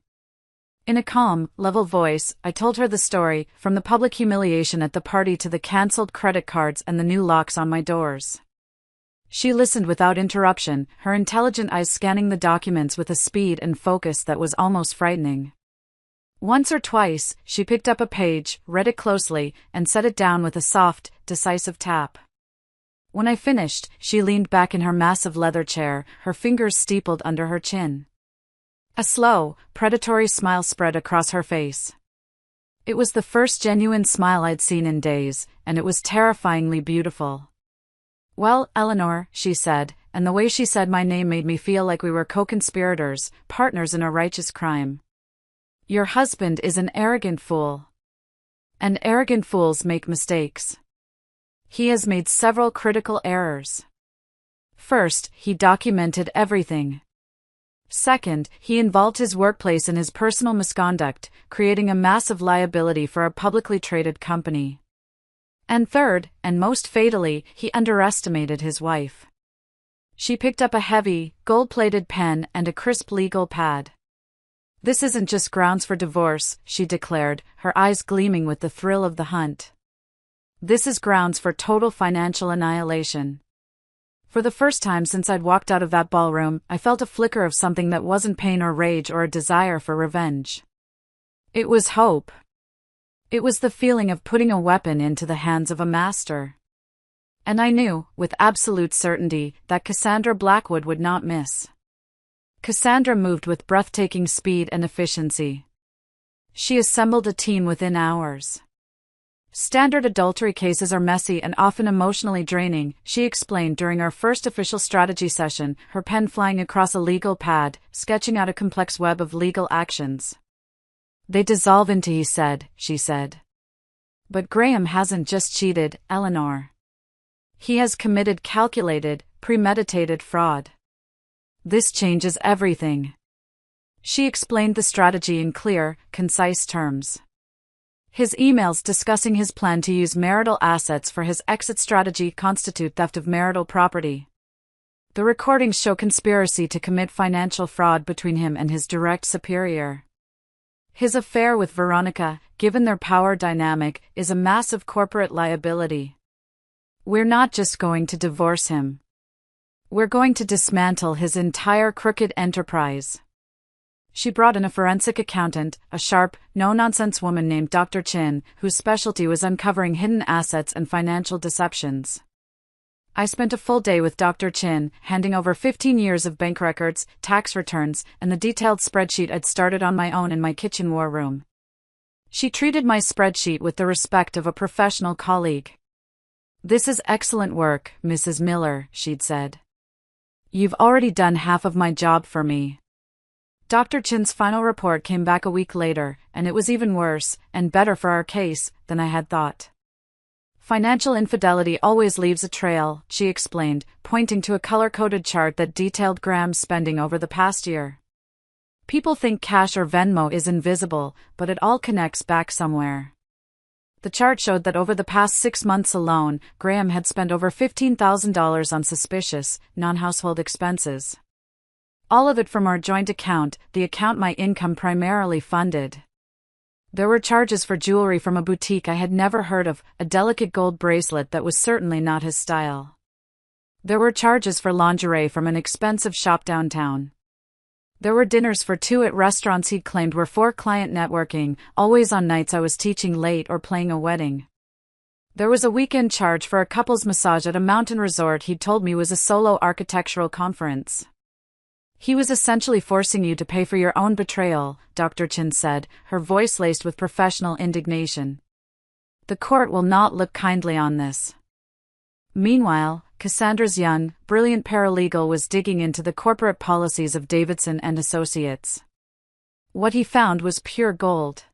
In a calm, level voice, I told her the story, from the public humiliation at the party to the cancelled credit cards and the new locks on my doors. She listened without interruption, her intelligent eyes scanning the documents with a speed and focus that was almost frightening. Once or twice, she picked up a page, read it closely, and set it down with a soft, decisive tap. When I finished, she leaned back in her massive leather chair, her fingers steepled under her chin. A slow, predatory smile spread across her face. It was the first genuine smile I'd seen in days, and it was terrifyingly beautiful. "Well, Eleanor," she said, and the way she said my name made me feel like we were co-conspirators, partners in a righteous crime. "Your husband is an arrogant fool. And arrogant fools make mistakes. He has made several critical errors. First, he documented everything. Second, he involved his workplace in his personal misconduct, creating a massive liability for a publicly traded company. And third, and most fatally, he underestimated his wife." She picked up a heavy, gold-plated pen and a crisp legal pad. "This isn't just grounds for divorce," she declared, her eyes gleaming with the thrill of the hunt. "This is grounds for total financial annihilation." For the first time since I'd walked out of that ballroom, I felt a flicker of something that wasn't pain or rage or a desire for revenge. It was hope. It was the feeling of putting a weapon into the hands of a master. And I knew, with absolute certainty, that Cassandra Blackwood would not miss. Cassandra moved with breathtaking speed and efficiency. She assembled a team within hours. "Standard adultery cases are messy and often emotionally draining," she explained during our first official strategy session, her pen flying across a legal pad, sketching out a complex web of legal actions. "They dissolve into he said," she said. "But Graham hasn't just cheated, Eleanor. He has committed calculated, premeditated fraud. This changes everything. She explained the strategy in clear, concise terms. His emails discussing his plan to use marital assets for his exit strategy constitute theft of marital property. The recordings show conspiracy to commit financial fraud between him and his direct superior. His affair with Veronica, given their power dynamic, is a massive corporate liability. We're not just going to divorce him. We're going to dismantle his entire crooked enterprise. She brought in a forensic accountant, a sharp, no-nonsense woman named Dr. Chin, whose specialty was uncovering hidden assets and financial deceptions. I spent a full day with Dr. Chin, handing over 15 years of bank records, tax returns, and the detailed spreadsheet I'd started on my own in my kitchen war room. She treated my spreadsheet with the respect of a professional colleague. "This is excellent work, Mrs. Miller," she'd said. "You've already done half of my job for me." Dr. Chin's final report came back a week later, and it was even worse, and better for our case, than I had thought. "Financial infidelity always leaves a trail," she explained, pointing to a color-coded chart that detailed Graham's spending over the past year. "People think cash or Venmo is invisible, but it all connects back somewhere." The chart showed that over the past 6 months alone, Graham had spent over $15,000 on suspicious, non-household expenses. All of it from our joint account, the account my income primarily funded. There were charges for jewelry from a boutique I had never heard of, a delicate gold bracelet that was certainly not his style. There were charges for lingerie from an expensive shop downtown. There were dinners for 2 at restaurants he'd claimed were for client networking, always on nights I was teaching late or playing a wedding. There was a weekend charge for a couple's massage at a mountain resort he'd told me was a solo architectural conference. "He was essentially forcing you to pay for your own betrayal," Dr. Chin said, her voice laced with professional indignation. "The court will not look kindly on this." Meanwhile, Cassandra's young, brilliant paralegal was digging into the corporate policies of Davidson and Associates. What he found was pure gold.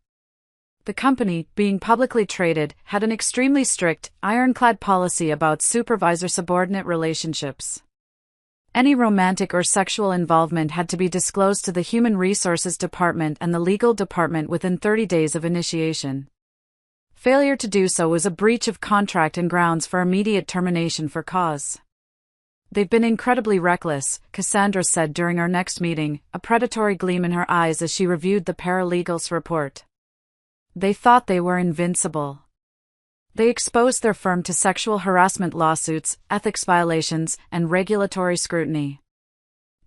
The company, being publicly traded, had an extremely strict, ironclad policy about supervisor-subordinate relationships. Any romantic or sexual involvement had to be disclosed to the Human Resources Department and the Legal Department within 30 days of initiation. Failure to do so was a breach of contract and grounds for immediate termination for cause. "They've been incredibly reckless," Cassandra said during our next meeting, a predatory gleam in her eyes as she reviewed the paralegal's report. "They thought they were invincible. They exposed their firm to sexual harassment lawsuits, ethics violations, and regulatory scrutiny.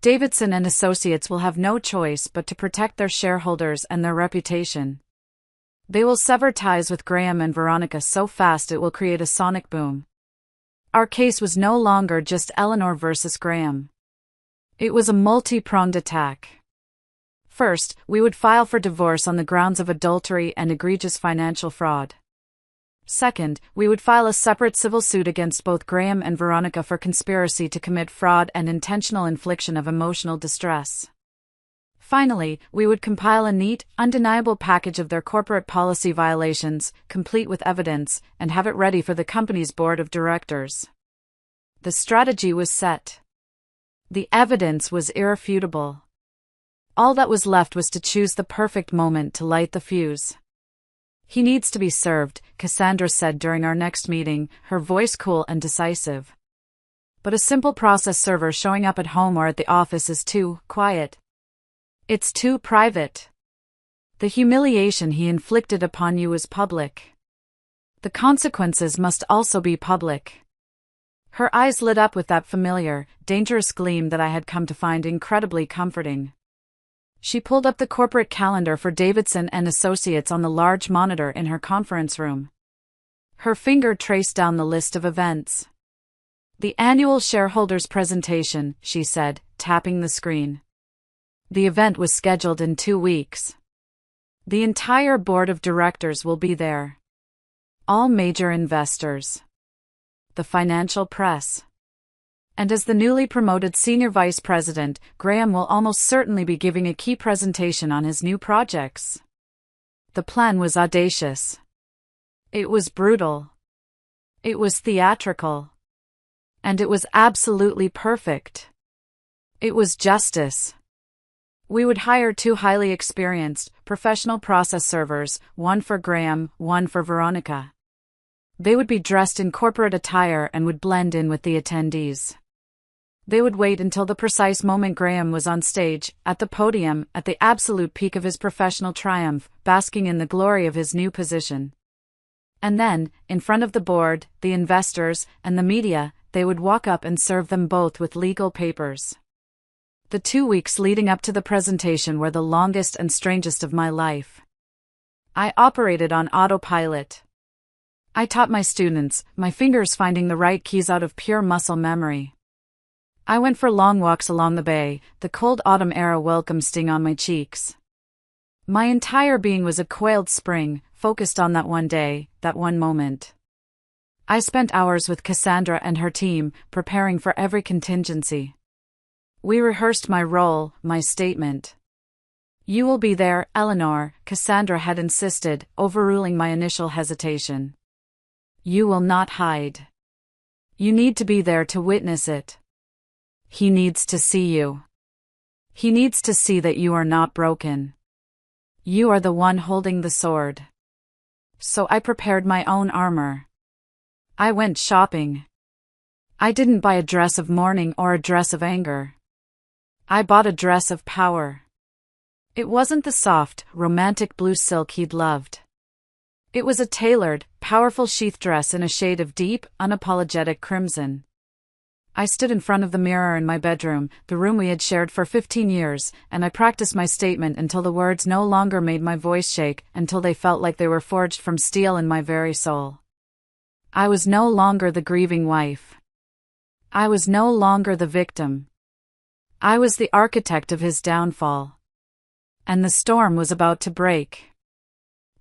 Davidson and Associates will have no choice but to protect their shareholders and their reputation. They will sever ties with Graham and Veronica so fast it will create a sonic boom." Our case was no longer just Eleanor versus Graham. It was a multi-pronged attack. First, we would file for divorce on the grounds of adultery and egregious financial fraud. Second, we would file a separate civil suit against both Graham and Veronica for conspiracy to commit fraud and intentional infliction of emotional distress. Finally, we would compile a neat, undeniable package of their corporate policy violations, complete with evidence, and have it ready for the company's board of directors. The strategy was set. The evidence was irrefutable. All that was left was to choose the perfect moment to light the fuse. "He needs to be served," Cassandra said during our next meeting, her voice cool and decisive. "But a simple process server showing up at home or at the office is too quiet. It's too private. The humiliation he inflicted upon you is public. The consequences must also be public." Her eyes lit up with that familiar, dangerous gleam that I had come to find incredibly comforting. She pulled up the corporate calendar for Davidson and Associates on the large monitor in her conference room. Her finger traced down the list of events. "The annual shareholders presentation," she said, tapping the screen. The event was scheduled in 2 weeks. The entire board of directors will be there. All major investors. The financial press. And as the newly promoted senior vice president, Graham will almost certainly be giving a key presentation on his new projects. The plan was audacious. It was brutal. It was theatrical. And it was absolutely perfect. It was justice. We would hire 2 highly experienced, professional process servers, one for Graham, one for Veronica. They would be dressed in corporate attire and would blend in with the attendees. They would wait until the precise moment Graham was on stage, at the podium, at the absolute peak of his professional triumph, basking in the glory of his new position. And then, in front of the board, the investors, and the media, they would walk up and serve them both with legal papers. The 2 weeks leading up to the presentation were the longest and strangest of my life. I operated on autopilot. I taught my students, my fingers finding the right keys out of pure muscle memory. I went for long walks along the bay, the cold autumn air a welcome sting on my cheeks. My entire being was a coiled spring, focused on that one day, that one moment. I spent hours with Cassandra and her team, preparing for every contingency. We rehearsed my role, my statement. "You will be there, Eleanor," Cassandra had insisted, overruling my initial hesitation. "You will not hide. You need to be there to witness it. He needs to see you. He needs to see that you are not broken. You are the one holding the sword." So I prepared my own armor. I went shopping. I didn't buy a dress of mourning or a dress of anger. I bought a dress of power. It wasn't the soft, romantic blue silk he'd loved. It was a tailored, powerful sheath dress in a shade of deep, unapologetic crimson. I stood in front of the mirror in my bedroom, the room we had shared for 15 years, and I practiced my statement until the words no longer made my voice shake, until they felt like they were forged from steel in my very soul. I was no longer the grieving wife. I was no longer the victim. I was the architect of his downfall. And the storm was about to break.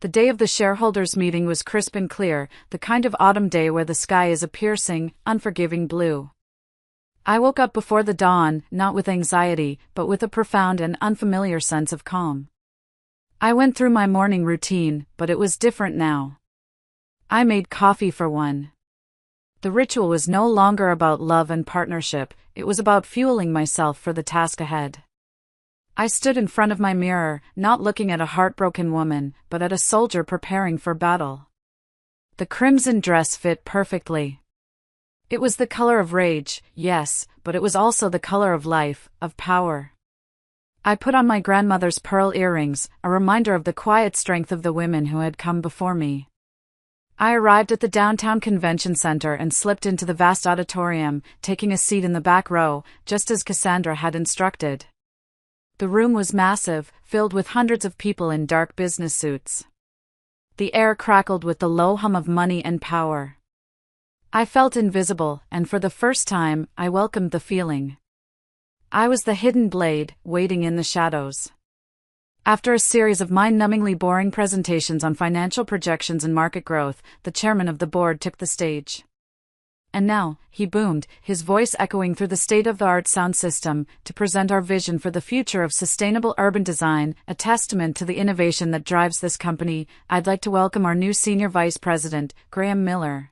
The day of the shareholders' meeting was crisp and clear, the kind of autumn day where the sky is a piercing, unforgiving blue. I woke up before the dawn, not with anxiety, but with a profound and unfamiliar sense of calm. I went through my morning routine, but it was different now. I made coffee for one. The ritual was no longer about love and partnership, it was about fueling myself for the task ahead. I stood in front of my mirror, not looking at a heartbroken woman, but at a soldier preparing for battle. The crimson dress fit perfectly. It was the color of rage, yes, but it was also the color of life, of power. I put on my grandmother's pearl earrings, a reminder of the quiet strength of the women who had come before me. I arrived at the downtown convention center and slipped into the vast auditorium, taking a seat in the back row, just as Cassandra had instructed. The room was massive, filled with hundreds of people in dark business suits. The air crackled with the low hum of money and power. I felt invisible, and for the first time, I welcomed the feeling. I was the hidden blade, waiting in the shadows. After a series of mind-numbingly boring presentations on financial projections and market growth, the chairman of the board took the stage. "And now," he boomed, his voice echoing through the state-of-the-art sound system, "to present our vision for the future of sustainable urban design, a testament to the innovation that drives this company, I'd like to welcome our new senior vice president, Graham Miller."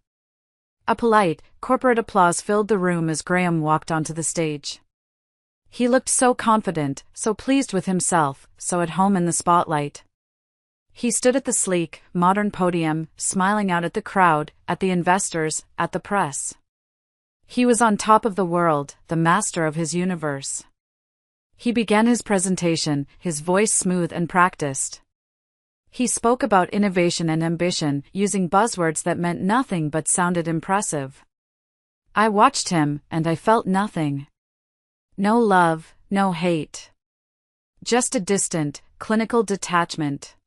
A polite, corporate applause filled the room as Graham walked onto the stage. He looked so confident, so pleased with himself, so at home in the spotlight. He stood at the sleek, modern podium, smiling out at the crowd, at the investors, at the press. He was on top of the world, the master of his universe. He began his presentation, his voice smooth and practiced. He spoke about innovation and ambition, using buzzwords that meant nothing but sounded impressive. I watched him, and I felt nothing. No love, no hate. Just a distant, clinical detachment.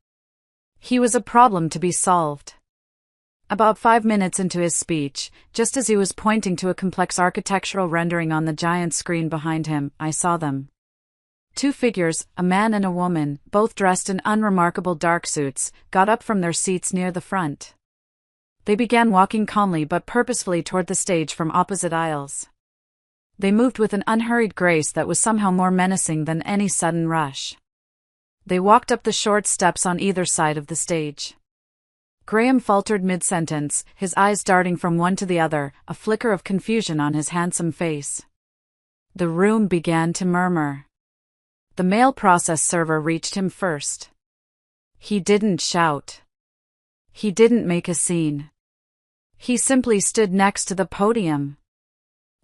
He was a problem to be solved. About 5 minutes into his speech, just as he was pointing to a complex architectural rendering on the giant screen behind him, I saw them. 2 figures, a man and a woman, both dressed in unremarkable dark suits, got up from their seats near the front. They began walking calmly but purposefully toward the stage from opposite aisles. They moved with an unhurried grace that was somehow more menacing than any sudden rush. They walked up the short steps on either side of the stage. Graham faltered mid-sentence, his eyes darting from one to the other, a flicker of confusion on his handsome face. The room began to murmur. The mail process server reached him first. He didn't shout. He didn't make a scene. He simply stood next to the podium.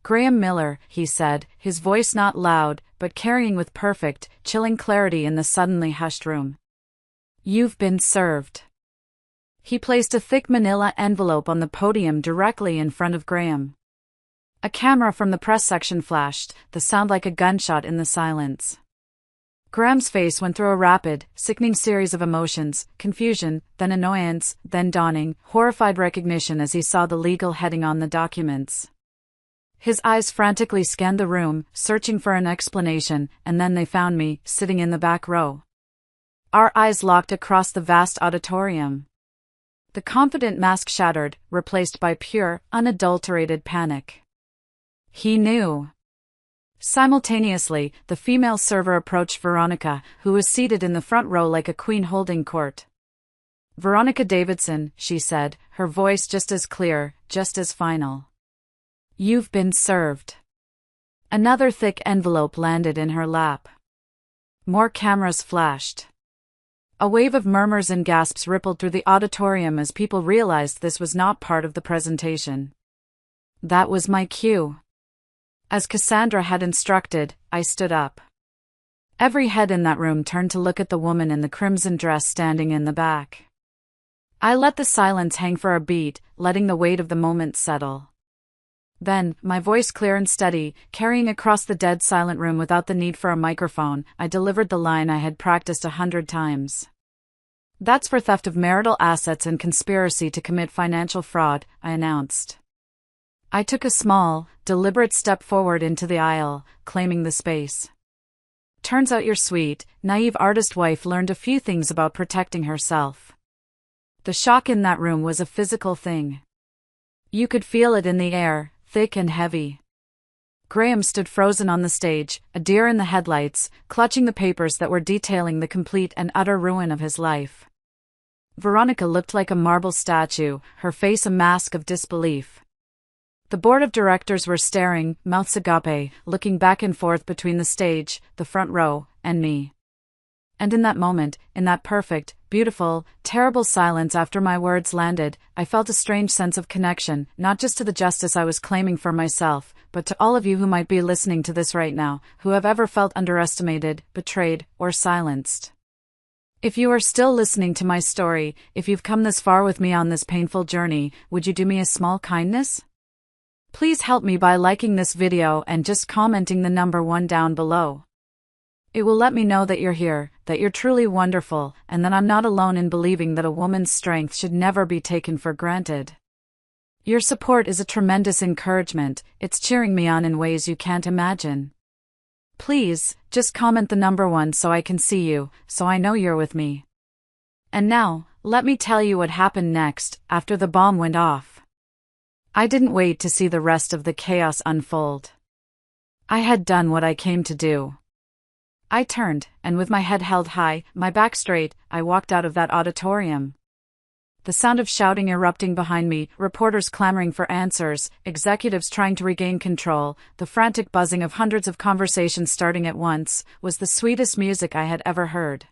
"Graham Miller," he said, his voice not loud, but carrying with perfect, chilling clarity in the suddenly hushed room. "You've been served." He placed a thick manila envelope on the podium directly in front of Graham. A camera from the press section flashed, the sound like a gunshot in the silence. Graham's face went through a rapid, sickening series of emotions, confusion, then annoyance, then dawning, horrified recognition as he saw the legal heading on the documents. His eyes frantically scanned the room, searching for an explanation, and then they found me, sitting in the back row. Our eyes locked across the vast auditorium. The confident mask shattered, replaced by pure, unadulterated panic. He knew. Simultaneously, the female server approached Veronica, who was seated in the front row like a queen holding court. "Veronica Davidson," she said, her voice just as clear, just as final. "You've been served." Another thick envelope landed in her lap. More cameras flashed. A wave of murmurs and gasps rippled through the auditorium as people realized this was not part of the presentation. That was my cue. As Cassandra had instructed, I stood up. Every head in that room turned to look at the woman in the crimson dress standing in the back. I let the silence hang for a beat, letting the weight of the moment settle. Then, my voice clear and steady, carrying across the dead silent room without the need for a microphone, I delivered the line I had practiced 100 times. "That's for theft of marital assets and conspiracy to commit financial fraud," I announced. I took a small, deliberate step forward into the aisle, claiming the space. Turns out your sweet, naive artist wife learned a few things about protecting herself. The shock in that room was a physical thing. You could feel it in the air, thick and heavy. Graham stood frozen on the stage, a deer in the headlights, clutching the papers that were detailing the complete and utter ruin of his life. Veronica looked like a marble statue, her face a mask of disbelief. The board of directors were staring, mouths agape, looking back and forth between the stage, the front row, and me. And in that moment, in that perfect, beautiful, terrible silence after my words landed, I felt a strange sense of connection, not just to the justice I was claiming for myself, but to all of you who might be listening to this right now, who have ever felt underestimated, betrayed, or silenced. If you are still listening to my story, if you've come this far with me on this painful journey, would you do me a small kindness? Please help me by liking this video and just commenting the number 1 down below. It will let me know that you're here, that you're truly wonderful, and that I'm not alone in believing that a woman's strength should never be taken for granted. Your support is a tremendous encouragement, it's cheering me on in ways you can't imagine. Please, just comment the number 1 so I can see you, so I know you're with me. And now, let me tell you what happened next, after the bomb went off. I didn't wait to see the rest of the chaos unfold. I had done what I came to do. I turned, and with my head held high, my back straight, I walked out of that auditorium. The sound of shouting erupting behind me, reporters clamoring for answers, executives trying to regain control, the frantic buzzing of hundreds of conversations starting at once, was the sweetest music I had ever heard.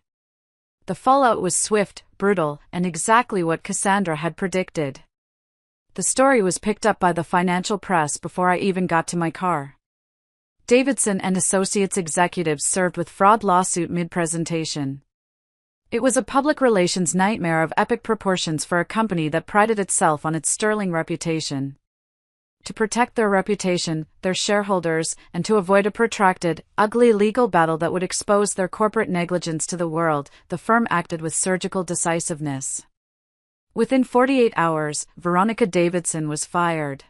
The fallout was swift, brutal, and exactly what Cassandra had predicted. The story was picked up by the financial press before I even got to my car. Davidson and Associates executives served with fraud lawsuit mid-presentation. It was a public relations nightmare of epic proportions for a company that prided itself on its sterling reputation. To protect their reputation, their shareholders, and to avoid a protracted, ugly legal battle that would expose their corporate negligence to the world, the firm acted with surgical decisiveness. Within 48 hours, Veronica Davidson was fired.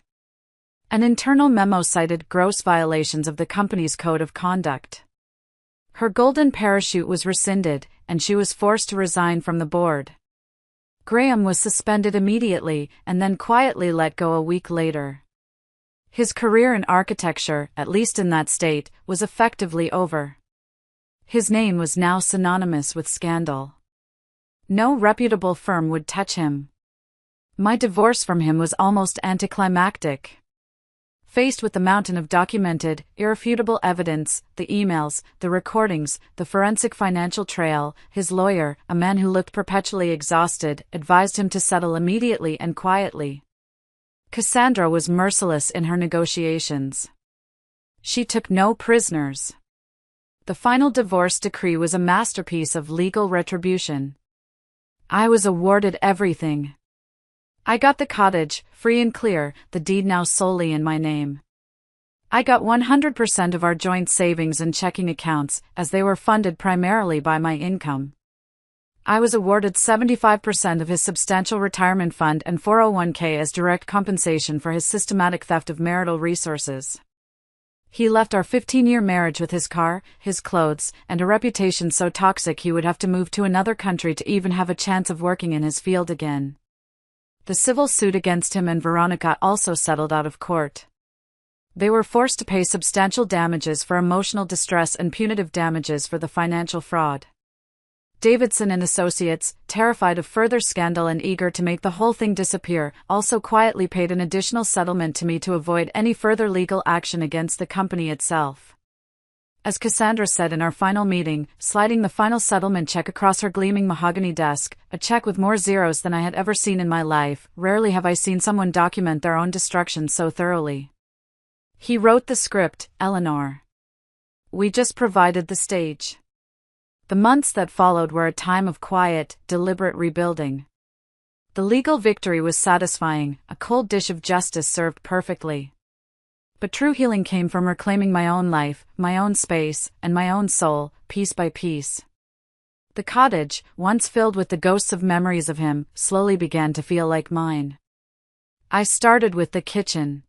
An internal memo cited gross violations of the company's code of conduct. Her golden parachute was rescinded, and she was forced to resign from the board. Graham was suspended immediately, and then quietly let go a week later. His career in architecture, at least in that state, was effectively over. His name was now synonymous with scandal. No reputable firm would touch him. My divorce from him was almost anticlimactic. Faced with the mountain of documented, irrefutable evidence, the emails, the recordings, the forensic financial trail, his lawyer, a man who looked perpetually exhausted, advised him to settle immediately and quietly. Cassandra was merciless in her negotiations. She took no prisoners. The final divorce decree was a masterpiece of legal retribution. I was awarded everything. I got the cottage, free and clear, the deed now solely in my name. I got 100% of our joint savings and checking accounts, as they were funded primarily by my income. I was awarded 75% of his substantial retirement fund and 401k as direct compensation for his systematic theft of marital resources. He left our 15-year marriage with his car, his clothes, and a reputation so toxic he would have to move to another country to even have a chance of working in his field again. The civil suit against him and Veronica also settled out of court. They were forced to pay substantial damages for emotional distress and punitive damages for the financial fraud. Davidson and Associates, terrified of further scandal and eager to make the whole thing disappear, also quietly paid an additional settlement to me to avoid any further legal action against the company itself. As Cassandra said in our final meeting, sliding the final settlement check across her gleaming mahogany desk, a check with more zeros than I had ever seen in my life, rarely have I seen someone document their own destruction so thoroughly. He wrote the script, Eleanor. We just provided the stage. The months that followed were a time of quiet, deliberate rebuilding. The legal victory was satisfying, a cold dish of justice served perfectly. But true healing came from reclaiming my own life, my own space, and my own soul, piece by piece. The cottage, once filled with the ghosts of memories of him, slowly began to feel like mine. I started with the kitchen.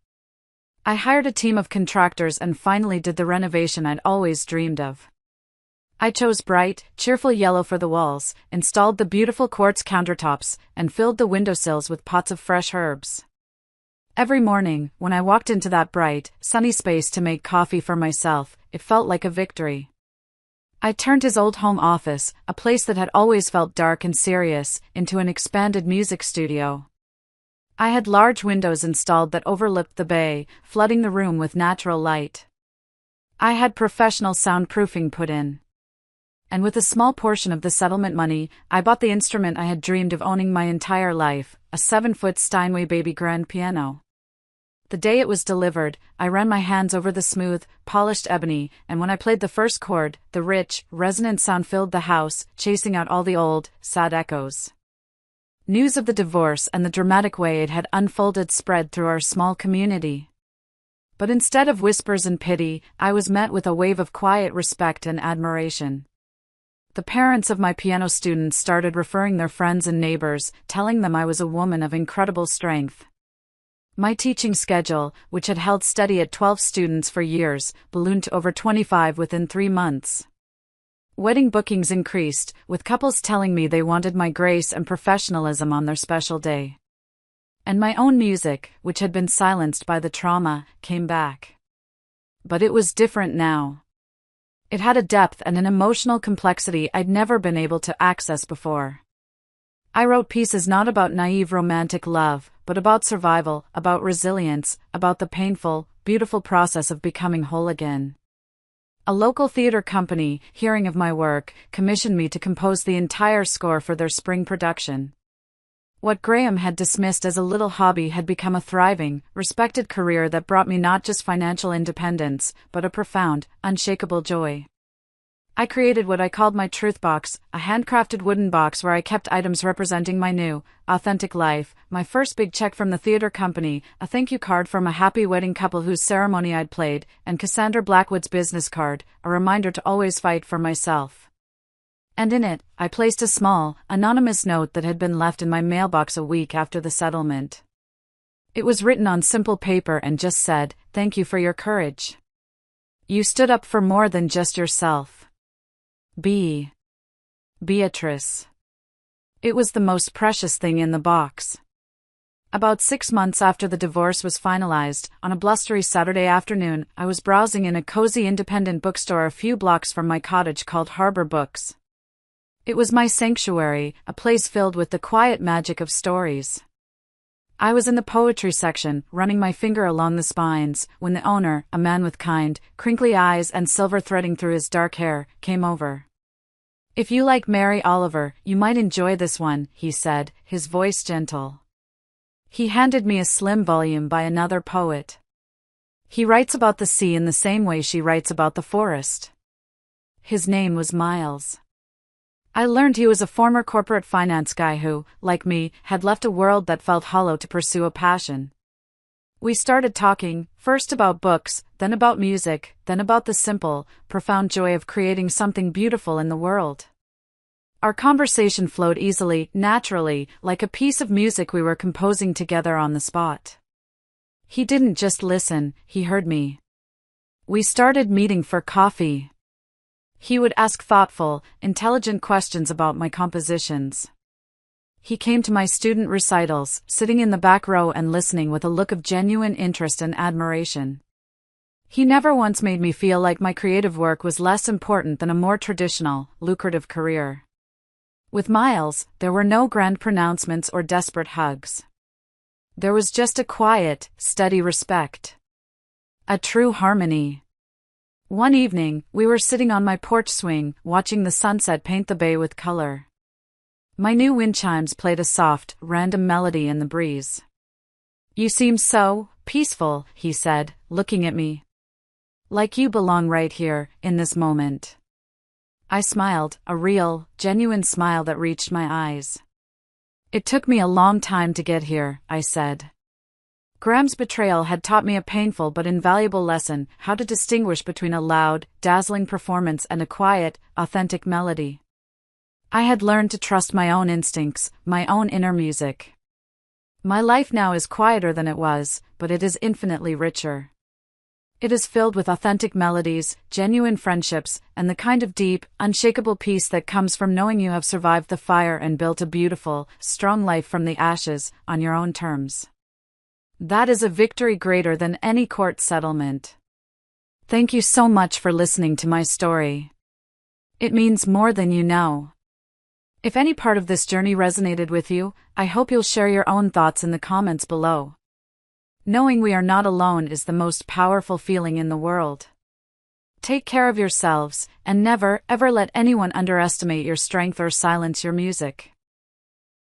I hired a team of contractors and finally did the renovation I'd always dreamed of. I chose bright, cheerful yellow for the walls, installed the beautiful quartz countertops, and filled the windowsills with pots of fresh herbs. Every morning, when I walked into that bright, sunny space to make coffee for myself, it felt like a victory. I turned his old home office, a place that had always felt dark and serious, into an expanded music studio. I had large windows installed that overlooked the bay, flooding the room with natural light. I had professional soundproofing put in. And with a small portion of the settlement money, I bought the instrument I had dreamed of owning my entire life, a 7-foot Steinway baby grand piano. The day it was delivered, I ran my hands over the smooth, polished ebony, and when I played the first chord, the rich, resonant sound filled the house, chasing out all the old, sad echoes. News of the divorce and the dramatic way it had unfolded spread through our small community. But instead of whispers and pity, I was met with a wave of quiet respect and admiration. The parents of my piano students started referring their friends and neighbors, telling them I was a woman of incredible strength. My teaching schedule, which had held steady at 12 students for years, ballooned to over 25 within 3 months. Wedding bookings increased, with couples telling me they wanted my grace and professionalism on their special day. And my own music, which had been silenced by the trauma, came back. But it was different now. It had a depth and an emotional complexity I'd never been able to access before. I wrote pieces not about naive romantic love, but about survival, about resilience, about the painful, beautiful process of becoming whole again. A local theater company, hearing of my work, commissioned me to compose the entire score for their spring production. What Graham had dismissed as a little hobby had become a thriving, respected career that brought me not just financial independence, but a profound, unshakable joy. I created what I called my truth box, a handcrafted wooden box where I kept items representing my new, authentic life, my first big check from the theater company, a thank you card from a happy wedding couple whose ceremony I'd played, and Cassandra Blackwood's business card, a reminder to always fight for myself. And in it, I placed a small, anonymous note that had been left in my mailbox a week after the settlement. It was written on simple paper and just said, "Thank you for your courage. You stood up for more than just yourself. Beatrice." It was the most precious thing in the box. About 6 months after the divorce was finalized, on a blustery Saturday afternoon, I was browsing in a cozy independent bookstore a few blocks from my cottage called Harbor Books. It was my sanctuary, a place filled with the quiet magic of stories. I was in the poetry section, running my finger along the spines, when the owner, a man with kind, crinkly eyes and silver threading through his dark hair, came over. "If you like Mary Oliver, you might enjoy this one," he said, his voice gentle. He handed me a slim volume by another poet. He writes about the sea in the same way she writes about the forest. His name was Miles. I learned he was a former corporate finance guy who, like me, had left a world that felt hollow to pursue a passion. We started talking, first about books, then about music, then about the simple, profound joy of creating something beautiful in the world. Our conversation flowed easily, naturally, like a piece of music we were composing together on the spot. He didn't just listen, he heard me. We started meeting for coffee. He would ask thoughtful, intelligent questions about my compositions. He came to my student recitals, sitting in the back row and listening with a look of genuine interest and admiration. He never once made me feel like my creative work was less important than a more traditional, lucrative career. With Miles, there were no grand pronouncements or desperate hugs. There was just a quiet, steady respect. A true harmony. One evening, we were sitting on my porch swing, watching the sunset paint the bay with color. My new wind chimes played a soft, random melody in the breeze. "You seem so peaceful," he said, looking at me. "Like you belong right here, in this moment." I smiled, a real, genuine smile that reached my eyes. "It took me a long time to get here," I said. Graham's betrayal had taught me a painful but invaluable lesson: how to distinguish between a loud, dazzling performance and a quiet, authentic melody. I had learned to trust my own instincts, my own inner music. My life now is quieter than it was, but it is infinitely richer. It is filled with authentic melodies, genuine friendships, and the kind of deep, unshakable peace that comes from knowing you have survived the fire and built a beautiful, strong life from the ashes, on your own terms. That is a victory greater than any court settlement. Thank you so much for listening to my story. It means more than you know. If any part of this journey resonated with you, I hope you'll share your own thoughts in the comments below. Knowing we are not alone is the most powerful feeling in the world. Take care of yourselves, and never, ever let anyone underestimate your strength or silence your music.